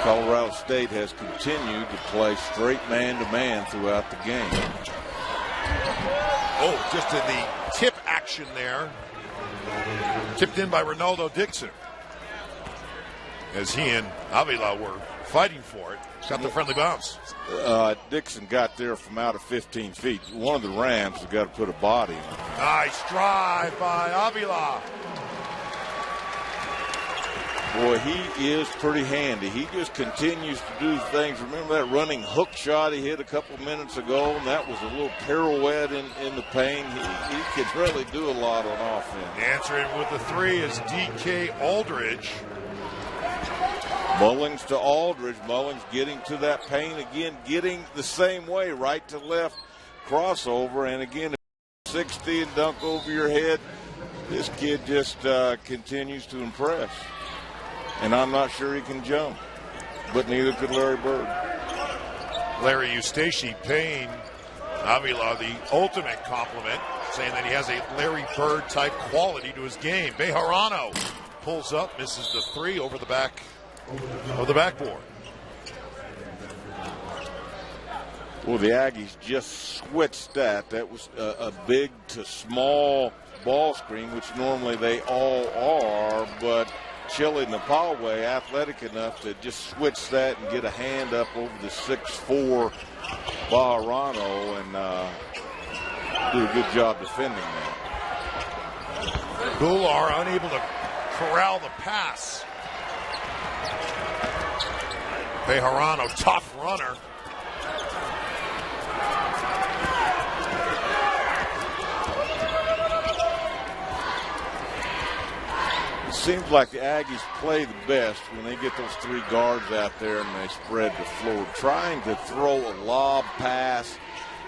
Colorado State has continued to play straight man-to-man throughout the game. Oh, just in the tip action there. Tipped in by Ronaldo Dixon. as he and Avila were fighting for it. Got the friendly bounce. Dixon got there from out of 15 feet. One of the Rams has got to put a body in it. Nice drive by Avila. Boy, he is pretty handy. He just continues to do things. Remember that running hook shot he hit a couple minutes ago? And that was a little pirouette in the paint. He can really do a lot on offense. Answering with the three is D.K. Aldridge. Mullings to Aldridge. Mullings getting to that paint again, getting the same way, right to left crossover. And again, 60 and dunk over your head. This kid just continues to impress. And I'm not sure he can jump, but neither could Larry Bird. Larry Eustace paying Avila the ultimate compliment, saying that he has a Larry Bird type quality to his game. Bejarano pulls up, misses the three over the back of the backboard. Well, the Aggies just switched that. That was a big to small ball screen, which normally they all are, but Chile Napalway athletic enough to just switch that and get a hand up over the 6'4" Bejarano and do a good job defending that. Bular unable to corral the pass. Bejarano, tough runner. It seems like the Aggies play the best when they get those three guards out there and they spread the floor. Trying to throw a lob pass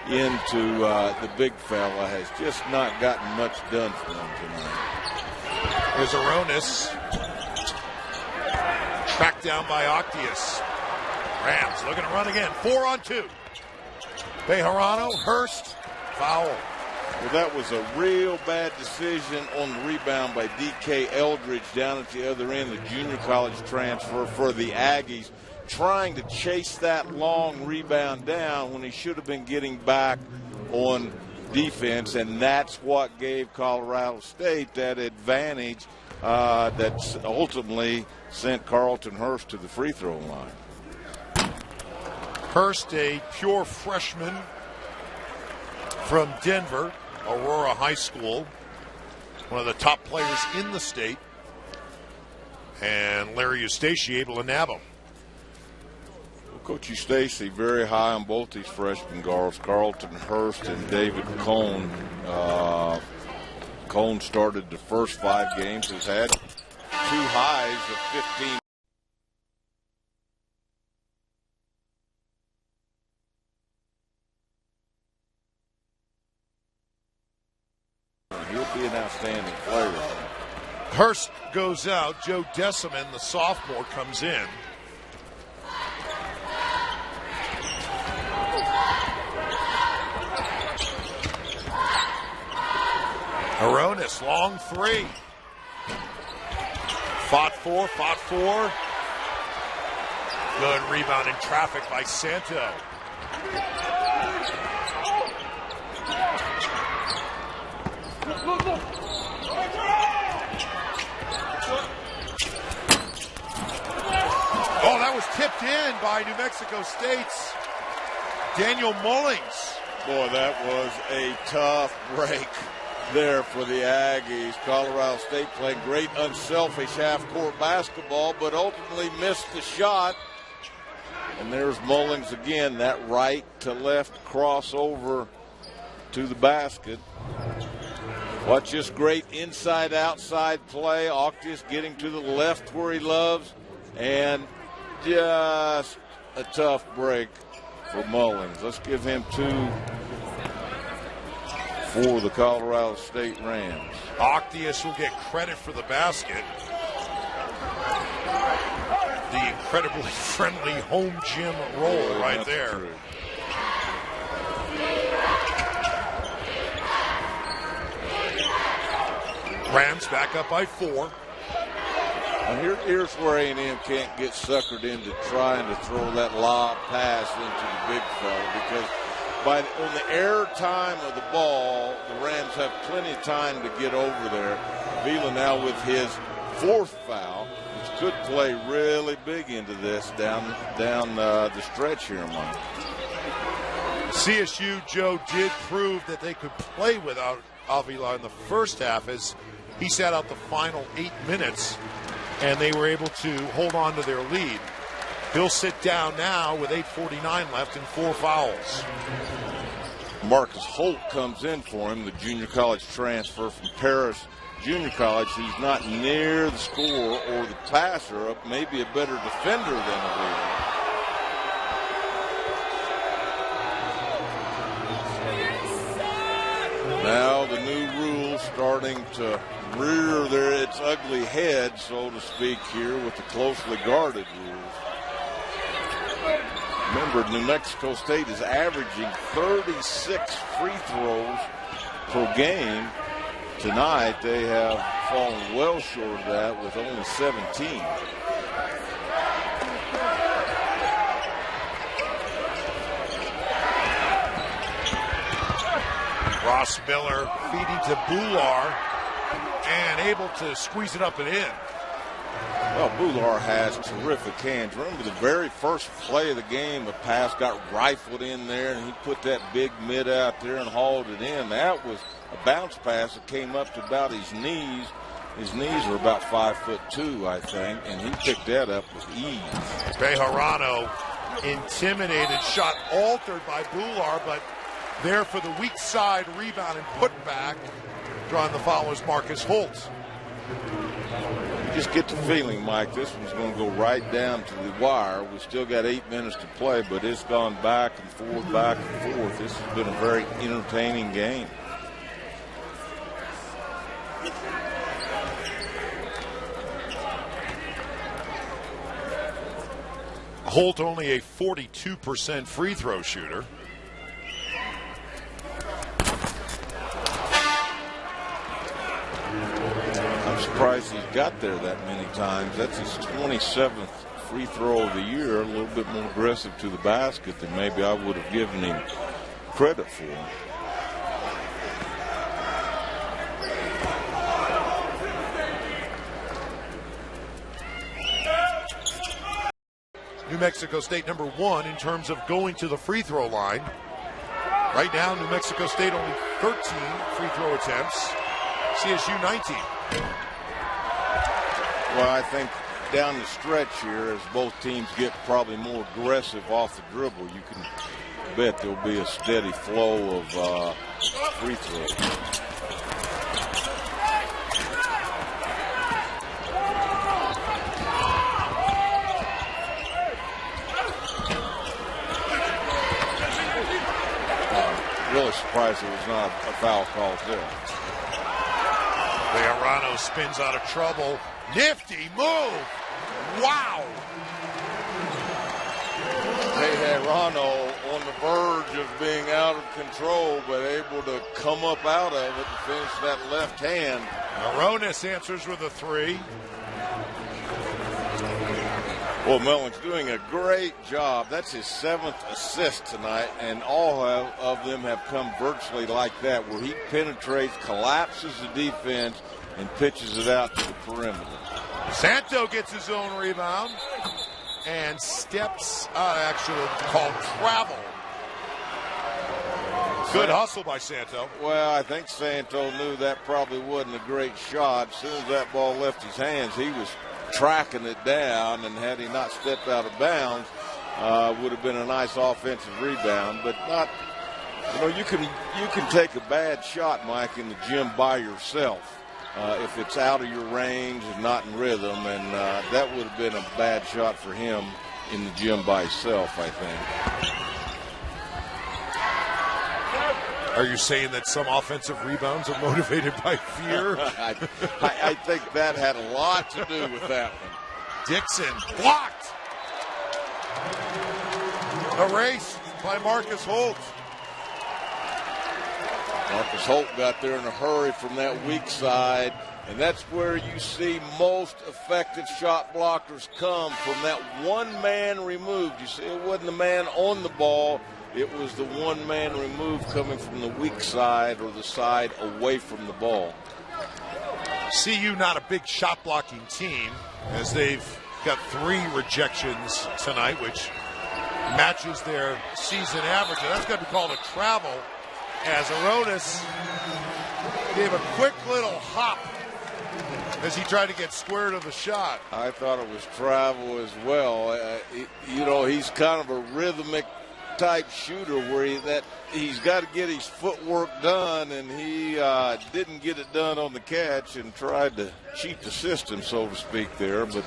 into the big fella has just not gotten much done for them tonight. Here's Aronis. Tracked down by Octius. Rams looking to run again. 4-on-2. Bejarano, Hurst, foul. Well, that was a real bad decision on the rebound by D.K. Eldridge down at the other end, the junior college transfer for the Aggies, trying to chase that long rebound down when he should have been getting back on defense, and that's what gave Colorado State that advantage that ultimately sent Carlton Hurst to the free throw line. Hurst, a pure freshman from Denver, Aurora High School, one of the top players in the state, and Larry Eustace able to nab him. Well, Coach Eustace very high on both these freshman guards, Carlton Hurst and David Cone. Cone started the first 5 games, has had 2 highs of 15. He'll be an outstanding player. Hurst goes out. Joe Deciman, the sophomore, comes in. Aronis, long 3. Fought for. Good rebound in traffic by Santo. Oh, that was tipped in by New Mexico State's Daniel Mullings. Boy, that was a tough break there for the Aggies. Colorado State playing great unselfish half-court basketball, but ultimately missed the shot. And there's Mullings again, that right to left crossover to the basket. Watch this great inside-outside play. Octius getting to the left where he loves, and just a tough break for Mullings. Let's give him 2 for the Colorado State Rams. Octius will get credit for the basket. The incredibly friendly home gym roll right there. True. Rams back up by 4. Well, here's where A&M can't get suckered into trying to throw that lob pass into the big fella, because on the air time of the ball, the Rams have plenty of time to get over there. Vila now with his fourth foul, which could play really big into this down the stretch here, Mike. CSU, Joe, did prove that they could play without Avila in the first half as he sat out the final 8 minutes, and they were able to hold on to their lead. He'll sit down now with 8:49 left and 4 fouls. Marcus Holt comes in for him, the junior college transfer from Paris Junior College. He's not near the scorer or the passer, maybe a better defender than Avila. Now the new rule starting to rear its ugly head, so to speak, here with the closely guarded rules. Remember, New Mexico State is averaging 36 free throws per game. Tonight they have fallen well short of that with only 17. Ross Miller feeding to Bular and able to squeeze it up and in. Well, Bular has terrific hands. Remember the very first play of the game, a pass got rifled in there, and he put that big mid out there and hauled it in. That was a bounce pass that came up to about his knees. His knees are about 5'2", I think, and he picked that up with ease. Bejarano intimidated, shot altered by Bular, but there for the weak side rebound and put back. Drawing the foul is Marcus Holt. You just get the feeling, Mike, this one's going to go right down to the wire. We still got 8 minutes to play, but it's gone back and forth, back and forth. This has been a very entertaining game. Holt only a 42% free throw shooter. I'm surprised he's got there that many times. That's his 27th free throw of the year. A little bit more aggressive to the basket than maybe I would have given him credit for. New Mexico State number 1 in terms of going to the free throw line. Right now, New Mexico State only 13 free throw attempts. CSU 19. Well, I think down the stretch here, as both teams get probably more aggressive off the dribble, you can bet there'll be a steady flow of free throws. Really surprised there was not a foul called there. Bejarano spins out of trouble. Nifty move. Wow. Bejarano on the verge of being out of control, but able to come up out of it and finish that left hand. Aronis answers with a 3. Well, Mellon's doing a great job. That's his 7th assist tonight, and all of them have come virtually like that, where he penetrates, collapses the defense, and pitches it out to the perimeter. Santo gets his own rebound and steps out, actually called travel. Good hustle by Santo. Well, I think Santo knew that probably wasn't a great shot. As soon as that ball left his hands, he was tracking it down, and had he not stepped out of bounds, would have been a nice offensive rebound. But not, you can take a bad shot, Mike, in the gym by yourself if it's out of your range and not in rhythm, and that would have been a bad shot for him in the gym by himself, I think. Are you saying that some offensive rebounds are motivated by fear? I think that had a lot to do with that one. Dixon blocked. Erased by Marcus Holt. Marcus Holt got there in a hurry from that weak side, and that's where you see most effective shot blockers come, from that one man removed. You see, it wasn't the man on the ball. It was the one man removed coming from the weak side or the side away from the ball. CU not a big shot blocking team, as they've got 3 rejections tonight, which matches their season average. And that's got to be called a travel, as Aronis gave a quick little hop as he tried to get square to the shot. I thought it was travel as well. He's kind of a rhythmic type shooter where he's got to get his footwork done, and he didn't get it done on the catch and tried to cheat the system, so to speak, there, but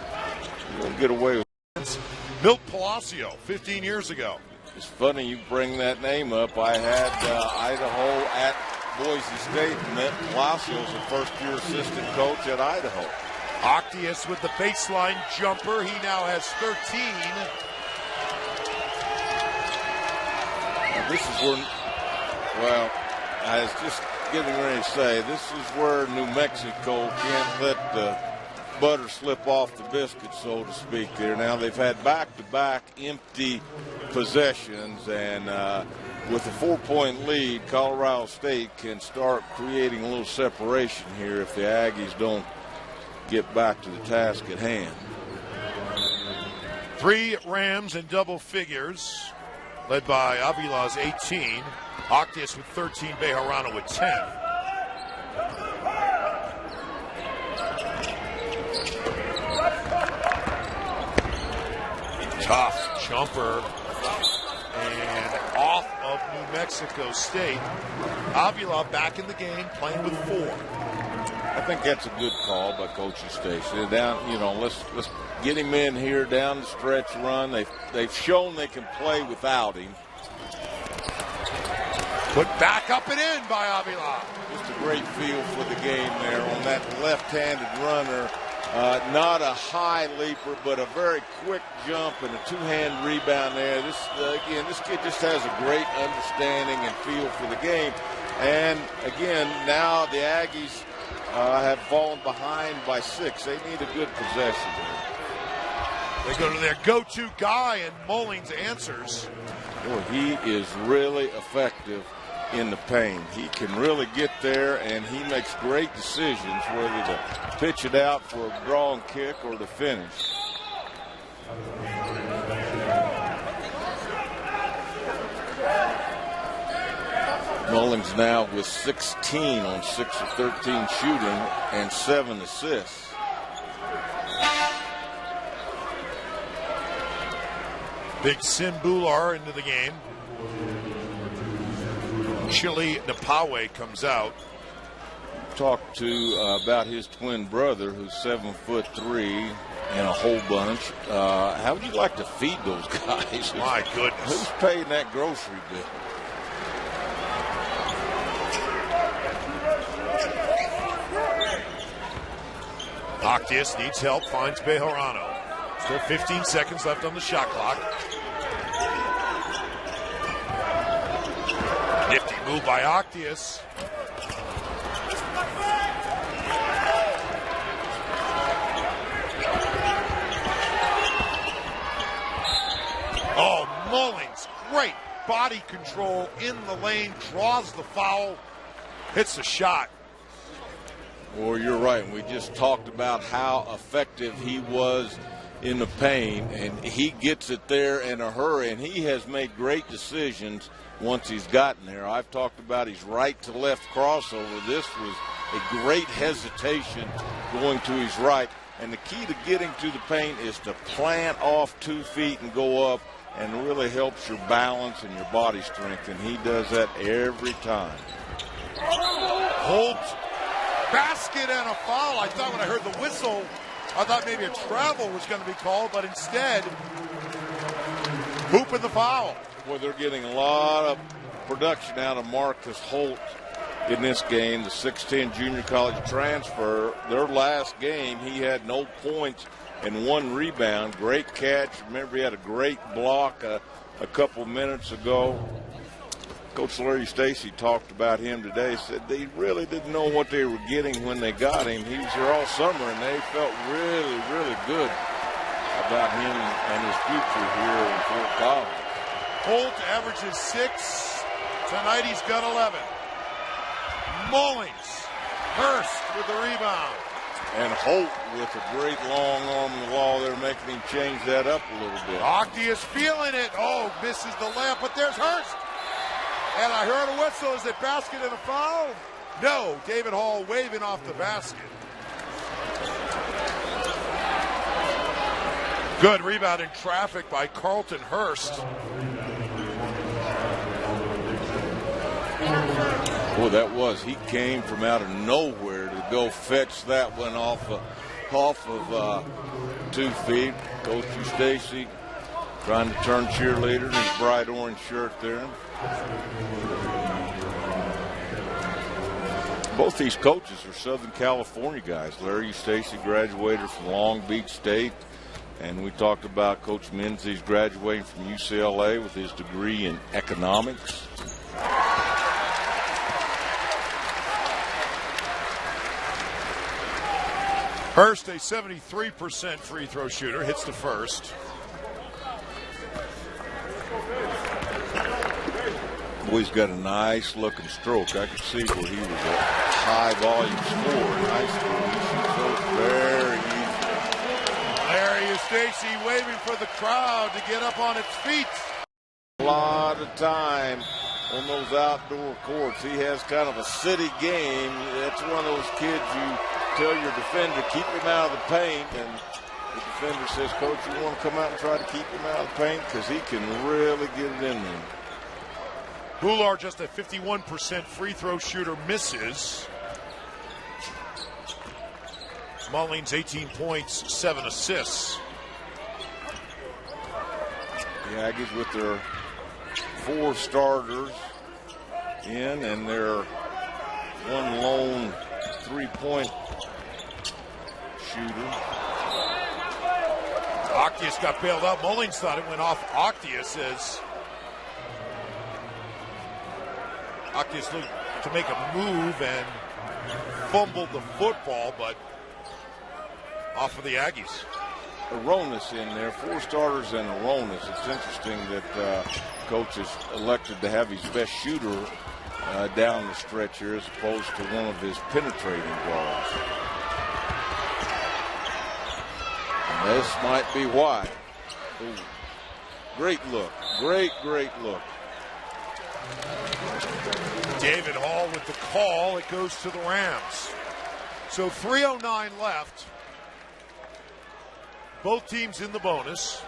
he'll get away with it. Milt Palacio, 15 years ago. It's funny you bring that name up. I had Idaho at Boise State, and Milt Palacio is a first-year assistant coach at Idaho. Octius with the baseline jumper. He now has 13. This is where, well, I was just getting ready to say, this is where New Mexico can't let the butter slip off the biscuit, so to speak there. Now they've had back-to-back empty possessions, and with a 4-point lead, Colorado State can start creating a little separation here if the Aggies don't get back to the task at hand. 3 Rams in double figures, led by Avila's 18, Octius with 13, Bejarano with 10. Tough jumper, and off of New Mexico State. Avila back in the game, playing with 4. I think that's a good call by Coach Stacey. Down, let's get him in here down the stretch run. They've shown they can play without him. Put back up and in by Avila. Just a great feel for the game there on that left-handed runner. Not a high leaper, but a very quick jump and a 2-hand rebound there. This kid just has a great understanding and feel for the game. And again, now the Aggies have fallen behind by 6. They need a good possession. They go to their go-to guy, and Mullings answers. Boy, he is really effective in the paint. He can really get there, and he makes great decisions whether to pitch it out for a draw and kick or to finish. Mullings now with 16 on 6 of 13 shooting and 7 assists. Big Simbular into the game. Chili Napawe comes out. Talked to about his twin brother, who's 7'3" and a whole bunch. How would you like to feed those guys? My goodness. Who's paying that grocery bill? Octius needs help, finds Bejarano. Still 15 seconds left on the shot clock. Nifty move by Octius. Oh, Mullings, great body control in the lane, draws the foul, hits the shot. Well, you're right. We just talked about how effective he was in the paint, and he gets it there in a hurry, and he has made great decisions once he's gotten there. I've talked about his right to left crossover. This was a great hesitation going to his right, and the key to getting to the paint is to plant off 2 feet and go up, and it really helps your balance and your body strength, and he does that every time. Holt, basket and a foul. I thought when I heard the whistle, I thought maybe a travel was going to be called, but instead, hoop in the foul. Well, they're getting a lot of production out of Marcus Holt in this game, the 6'10" junior college transfer. Their last game, he had no points and 1 rebound. Great catch. Remember, he had a great block a couple minutes ago. Coach Larry Stacey talked about him today, said they really didn't know what they were getting when they got him. He was here all summer, and they felt really, really good about him and his future here in Fort Collins. Holt averages 6. Tonight he's got 11. Mullings, Hurst with the rebound. And Holt with a great long arm in the wall there, making him change that up a little bit. Octi is feeling it. Oh, misses the layup, but there's Hurst. And I heard a whistle. Is it basket and a foul? No, David Hall waving off the basket. Good rebound in traffic by Carlton Hurst. Boy, that was. He came from out of nowhere to go fetch that one off of 2 feet. Coach Stacy trying to turn cheerleader in his bright orange shirt there. Both these coaches are Southern California guys. Larry Stacy graduated from Long Beach State. And we talked about Coach Menzies graduating from UCLA with his degree in economics. Hurst, a 73% free throw shooter, hits the first. Boy, he's got a nice looking stroke. I could see where he was a high volume scorer in high school. He shoots those very easy. Larry Eustace waving for the crowd to get up on its feet. A lot of time on those outdoor courts. He has kind of a city game. That's one of those kids you tell your defender, keep him out of the paint, and the defender says, Coach, you want to come out and try to keep him out of the paint because he can really get it in there. Bular, just a 51% free throw shooter, misses. Mullings, 18 points, 7 assists. The Aggies with their 4 starters in and their one lone 3-point shooter. Octius got bailed out. Mullings thought it went off Octius as Octius looked to make a move and fumbled the football, but off of the Aggies. Aronis in there, 4 starters and Aronis. It's interesting that coach has elected to have his best shooter down the stretch here as opposed to one of his penetrating guards. And this might be why. Ooh. Great look. Great look. David Hall with the call. It goes to the Rams. So 3:09 left. Both teams in the bonus.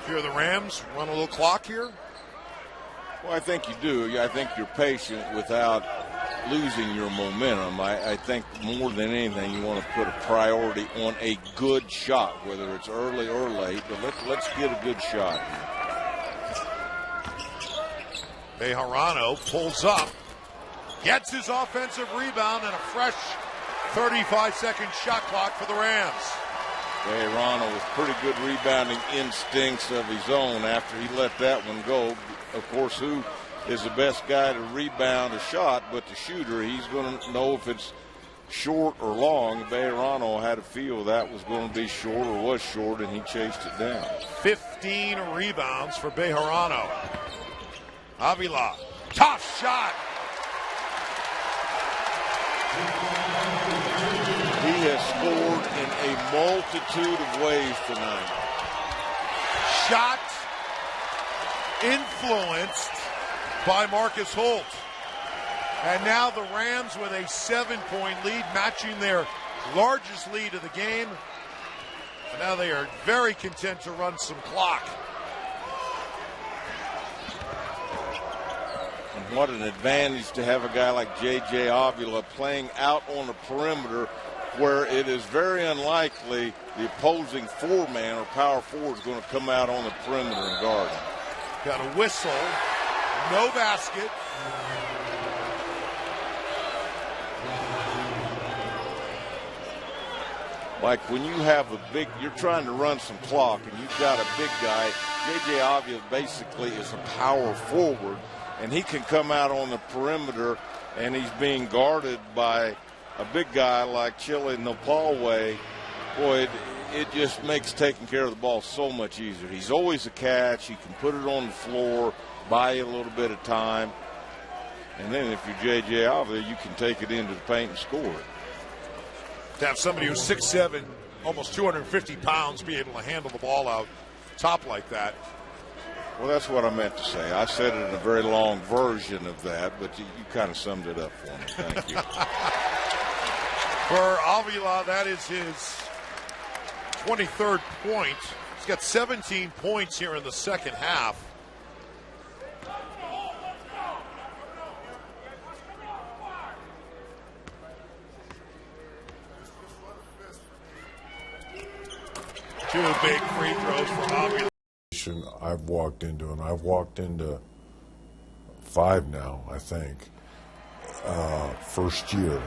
If you're the Rams, run a little clock here? Well, I think you do. I think you're patient without losing your momentum. I think more than anything, you want to put a priority on a good shot, whether it's early or late, but let's get a good shot. Bejarano pulls up, gets his offensive rebound, and a fresh 35-second shot clock for the Rams. Bejarano with pretty good rebounding instincts of his own after he let that one go. Of course, who is the best guy to rebound a shot but the shooter? He's going to know if it's short or long. Bejarano had a feel that was going to be short or was short, and he chased it down. 15 rebounds for Bejarano. Avila, tough shot. He has scored in a multitude of ways tonight. Shot influenced by Marcus Holt. And now the Rams with a 7-point lead, matching their largest lead of the game. And now they are very content to run some clock. And what an advantage to have a guy like J.J. Avila playing out on the perimeter, where it is very unlikely the opposing 4-man or power forward is going to come out on the perimeter and guard him. Got a whistle, no basket. Like when you have you're trying to run some clock and you've got a big guy, J.J. Avila basically is a power forward, and he can come out on the perimeter and he's being guarded by a big guy like Chile Nopalwe. Boy, it just makes taking care of the ball so much easier. He's always a catch. He can put it on the floor, buy you a little bit of time. And then if you're J.J. Avila, you can take it into the paint and score it. To have somebody who's 6'7", almost 250 pounds, be able to handle the ball out top like that. Well, that's what I meant to say. I said it in a very long version of that, but you kind of summed it up for me. Thank you. For Avila, that is his 23rd point. He's got 17 points here in the second half. Two big free throws for Avila. I've walked into, and I've walked into 5 now, I think, first year,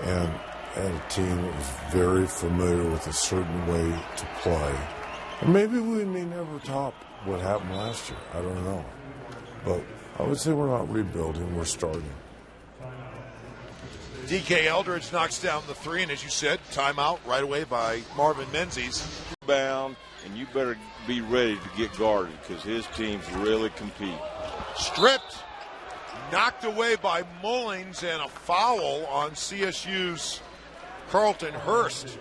and a team that was very familiar with a certain way to play. And maybe we may never top what happened last year. I don't know. But I would say we're not rebuilding, we're starting. DK Eldridge knocks down the three, and as you said, timeout right away by Marvin Menzies. Bound, and you better be ready to get guarded because his teams really compete. Stripped, knocked away by Mullings, and a foul on CSU's Carlton Hurst.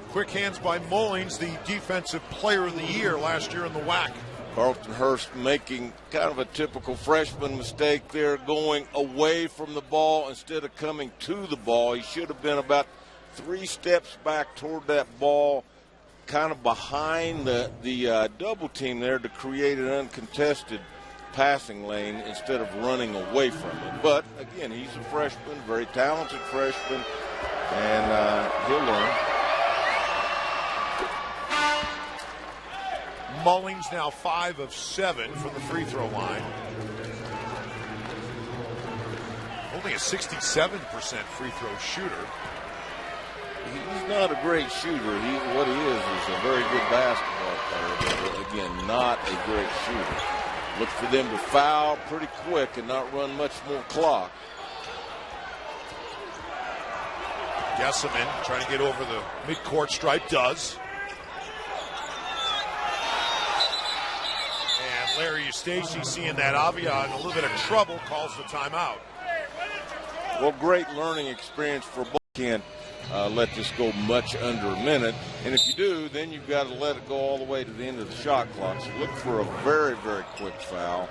Quick hands by Mullings, the defensive player of the year last year in the WAC. Carlton Hurst making kind of a typical freshman mistake there, going away from the ball instead of coming to the ball. He should have been about 3 steps back toward that ball, kind of behind the double team there to create an uncontested passing lane instead of running away from it. But, again, he's a freshman, very talented freshman, and he'll learn. Mullings now 5 of 7 from the free throw line. Only a 67% free throw shooter. He's not a great shooter. What he is a very good basketball player, but again, not a great shooter. Look for them to foul pretty quick and not run much more clock. Gesselman trying to get over the midcourt stripe, does. And Larry Eustace, seeing that Avila in a little bit of trouble, calls the timeout. Well, great learning experience for both. Can't let this go much under a minute. And if you do, then you've got to let it go all the way to the end of the shot clock. So look for a very, very quick foul.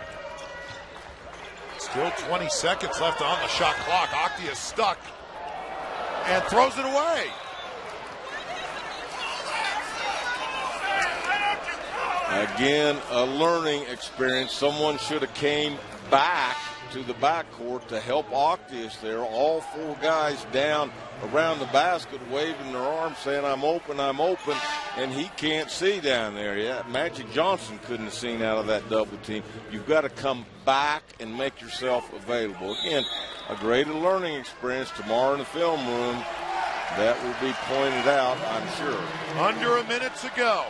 Still 20 seconds left on the shot clock. Octi is stuck and throws it away. Again, a learning experience. Someone should have came back to the backcourt to help Octius there. All 4 guys down around the basket waving their arms saying, I'm open, and he can't see down there. Yeah, Magic Johnson couldn't have seen out of that double team. You've got to come back and make yourself available. Again, a great learning experience tomorrow in the film room. That will be pointed out, I'm sure. Under a minute to go.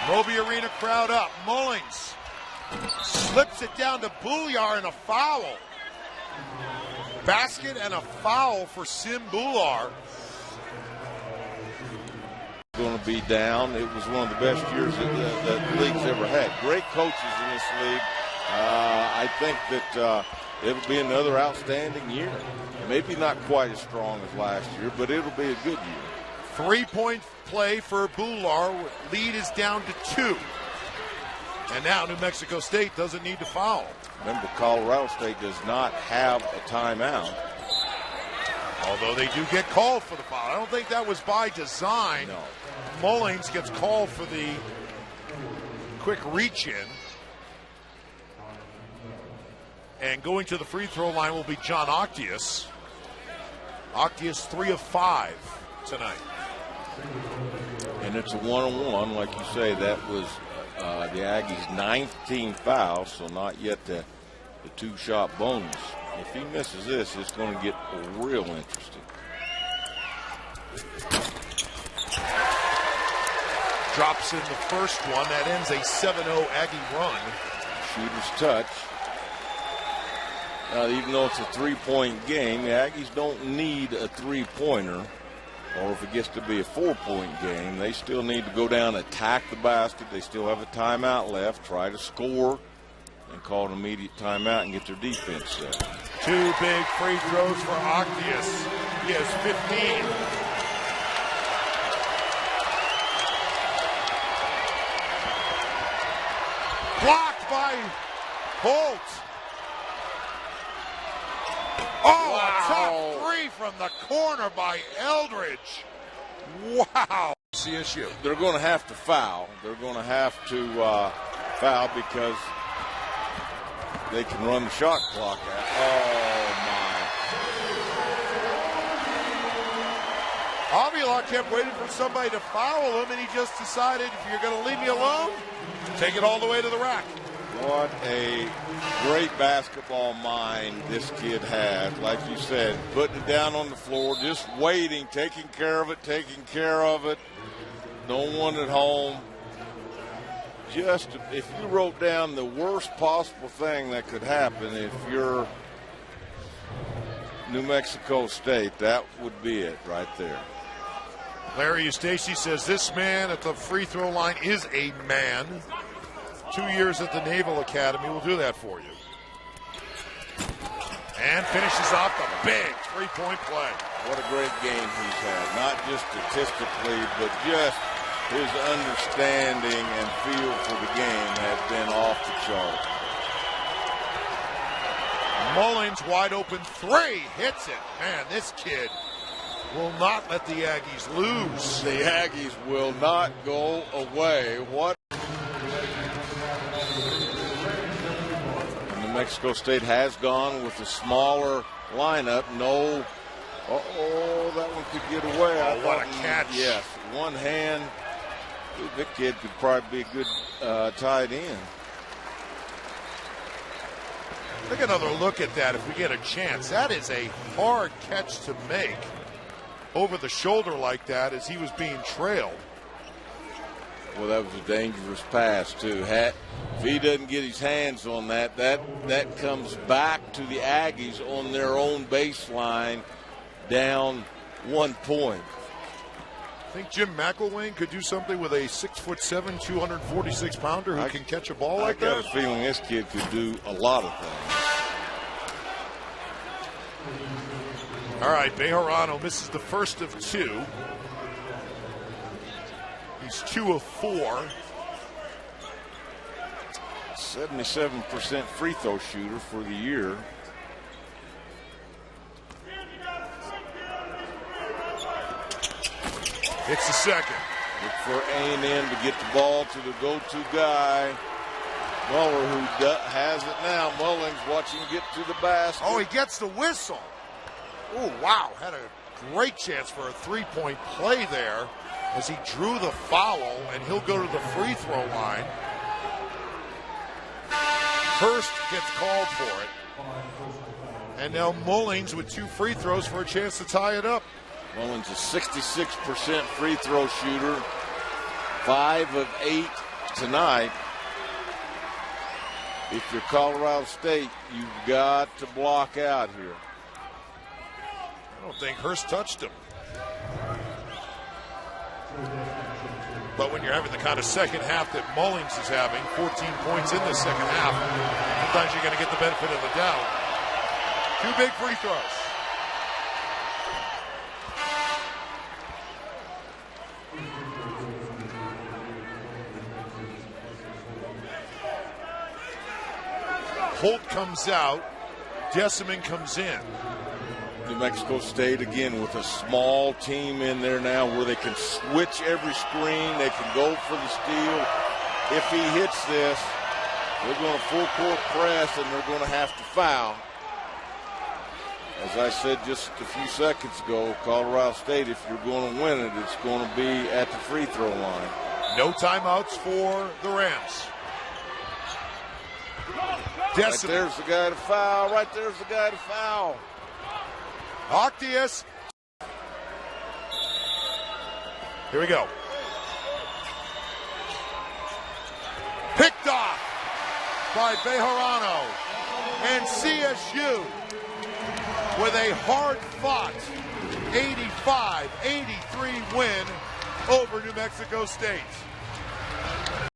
Moby Arena crowd up. Mullings slips it down to Bouliar and a foul. Basket and a foul for Sim Bouliar. Going to be down. It was one of the best years that the league's ever had. Great coaches in this league. I think that it'll be another outstanding year. Maybe not quite as strong as last year, but it'll be a good year. 3-point play for Bouliar. Lead is down to 2. And now New Mexico State doesn't need to foul. Remember, Colorado State does not have a timeout. Although they do get called for the foul. I don't think that was by design. No. Mullings gets called for the quick reach in. And going to the free throw line will be John Octius. Octius 3 of 5 tonight. And it's a 1-on-1, like you say. That was the Aggies' 19th foul, so not yet the 2-shot bonus. If he misses this, it's going to get real interesting. Drops in the first one. That ends a 7-0 Aggie run. Shooter's touch. Even though it's a 3-point game, the Aggies don't need a 3-pointer. Or if it gets to be a 4-point game, they still need to go down, attack the basket. They still have a timeout left, try to score, and call an immediate timeout and get their defense set. 2 big free throws for Octius. He has 15. Blocked by Holt. Oh, wow. A tough three from the corner by Eldridge. Wow. CSU. They're going to have to foul. They're going to have to foul because they can run the shot clock out. Oh, my. Avila kept waiting for somebody to foul him, and he just decided, if you're going to leave me alone, take it all the way to the rack. What a great basketball mind this kid has. Like you said, putting it down on the floor, just waiting, taking care of it. No one at home. Just, if you wrote down the worst possible thing that could happen if you're New Mexico State, that would be it right there. Larry Eustace says this man at the free throw line is a man. 2 years at the Naval Academy will do that for you. And finishes off the big three-point play. What a great game he's had. Not just statistically, but just his understanding and feel for the game has been off the chart. Mullins wide open three. Hits it. Man, this kid will not let the Aggies lose. The Aggies will not go away. What? New Mexico State has gone with a smaller lineup. No. That one could get away. What a catch. Yes, one hand. That kid could probably be a good tight end. Take another look at that if we get a chance. That is a hard catch to make over the shoulder like that as he was being trailed. Well, that was a dangerous pass, too. If he doesn't get his hands on that, that comes back to the Aggies on their own baseline, down 1 point. I think Jim McElwain could do something with a 6'7", 246-pounder who can catch a ball like that. I got a feeling this kid could do a lot of things. All right, Bejarano misses the first of 2. He's 2 of 4. 77% free throw shooter for the year. It's the second. Look for A&M to get the ball to the go-to guy. Muller, who has it now. Mullins watching him get to the basket. Oh, he gets the whistle. Oh, wow. Had a great chance for a three-point play there as he drew the foul, and he'll go to the free throw line. Hurst gets called for it. And now Mullins with 2 free throws for a chance to tie it up. Mullins a 66% free throw shooter, 5 of 8 tonight. If you're Colorado State, you've got to block out here. I don't think Hurst touched him. But when you're having the kind of second half that Mullins is having, 14 points in the second half, sometimes you're going to get the benefit of the doubt. 2 big free throws. Holt comes out. Jessamine comes in. New Mexico State, again, with a small team in there now where they can switch every screen. They can go for the steal. If he hits this, they're going to full court press, and they're going to have to foul. As I said just a few seconds ago, Colorado State, if you're going to win it, it's going to be at the free throw line. No timeouts for the Rams. Right there's the guy to foul. Right there's the guy to foul. Octius. Here we go. Picked off by Bejarano. And CSU with a hard-fought 85-83 win over New Mexico State.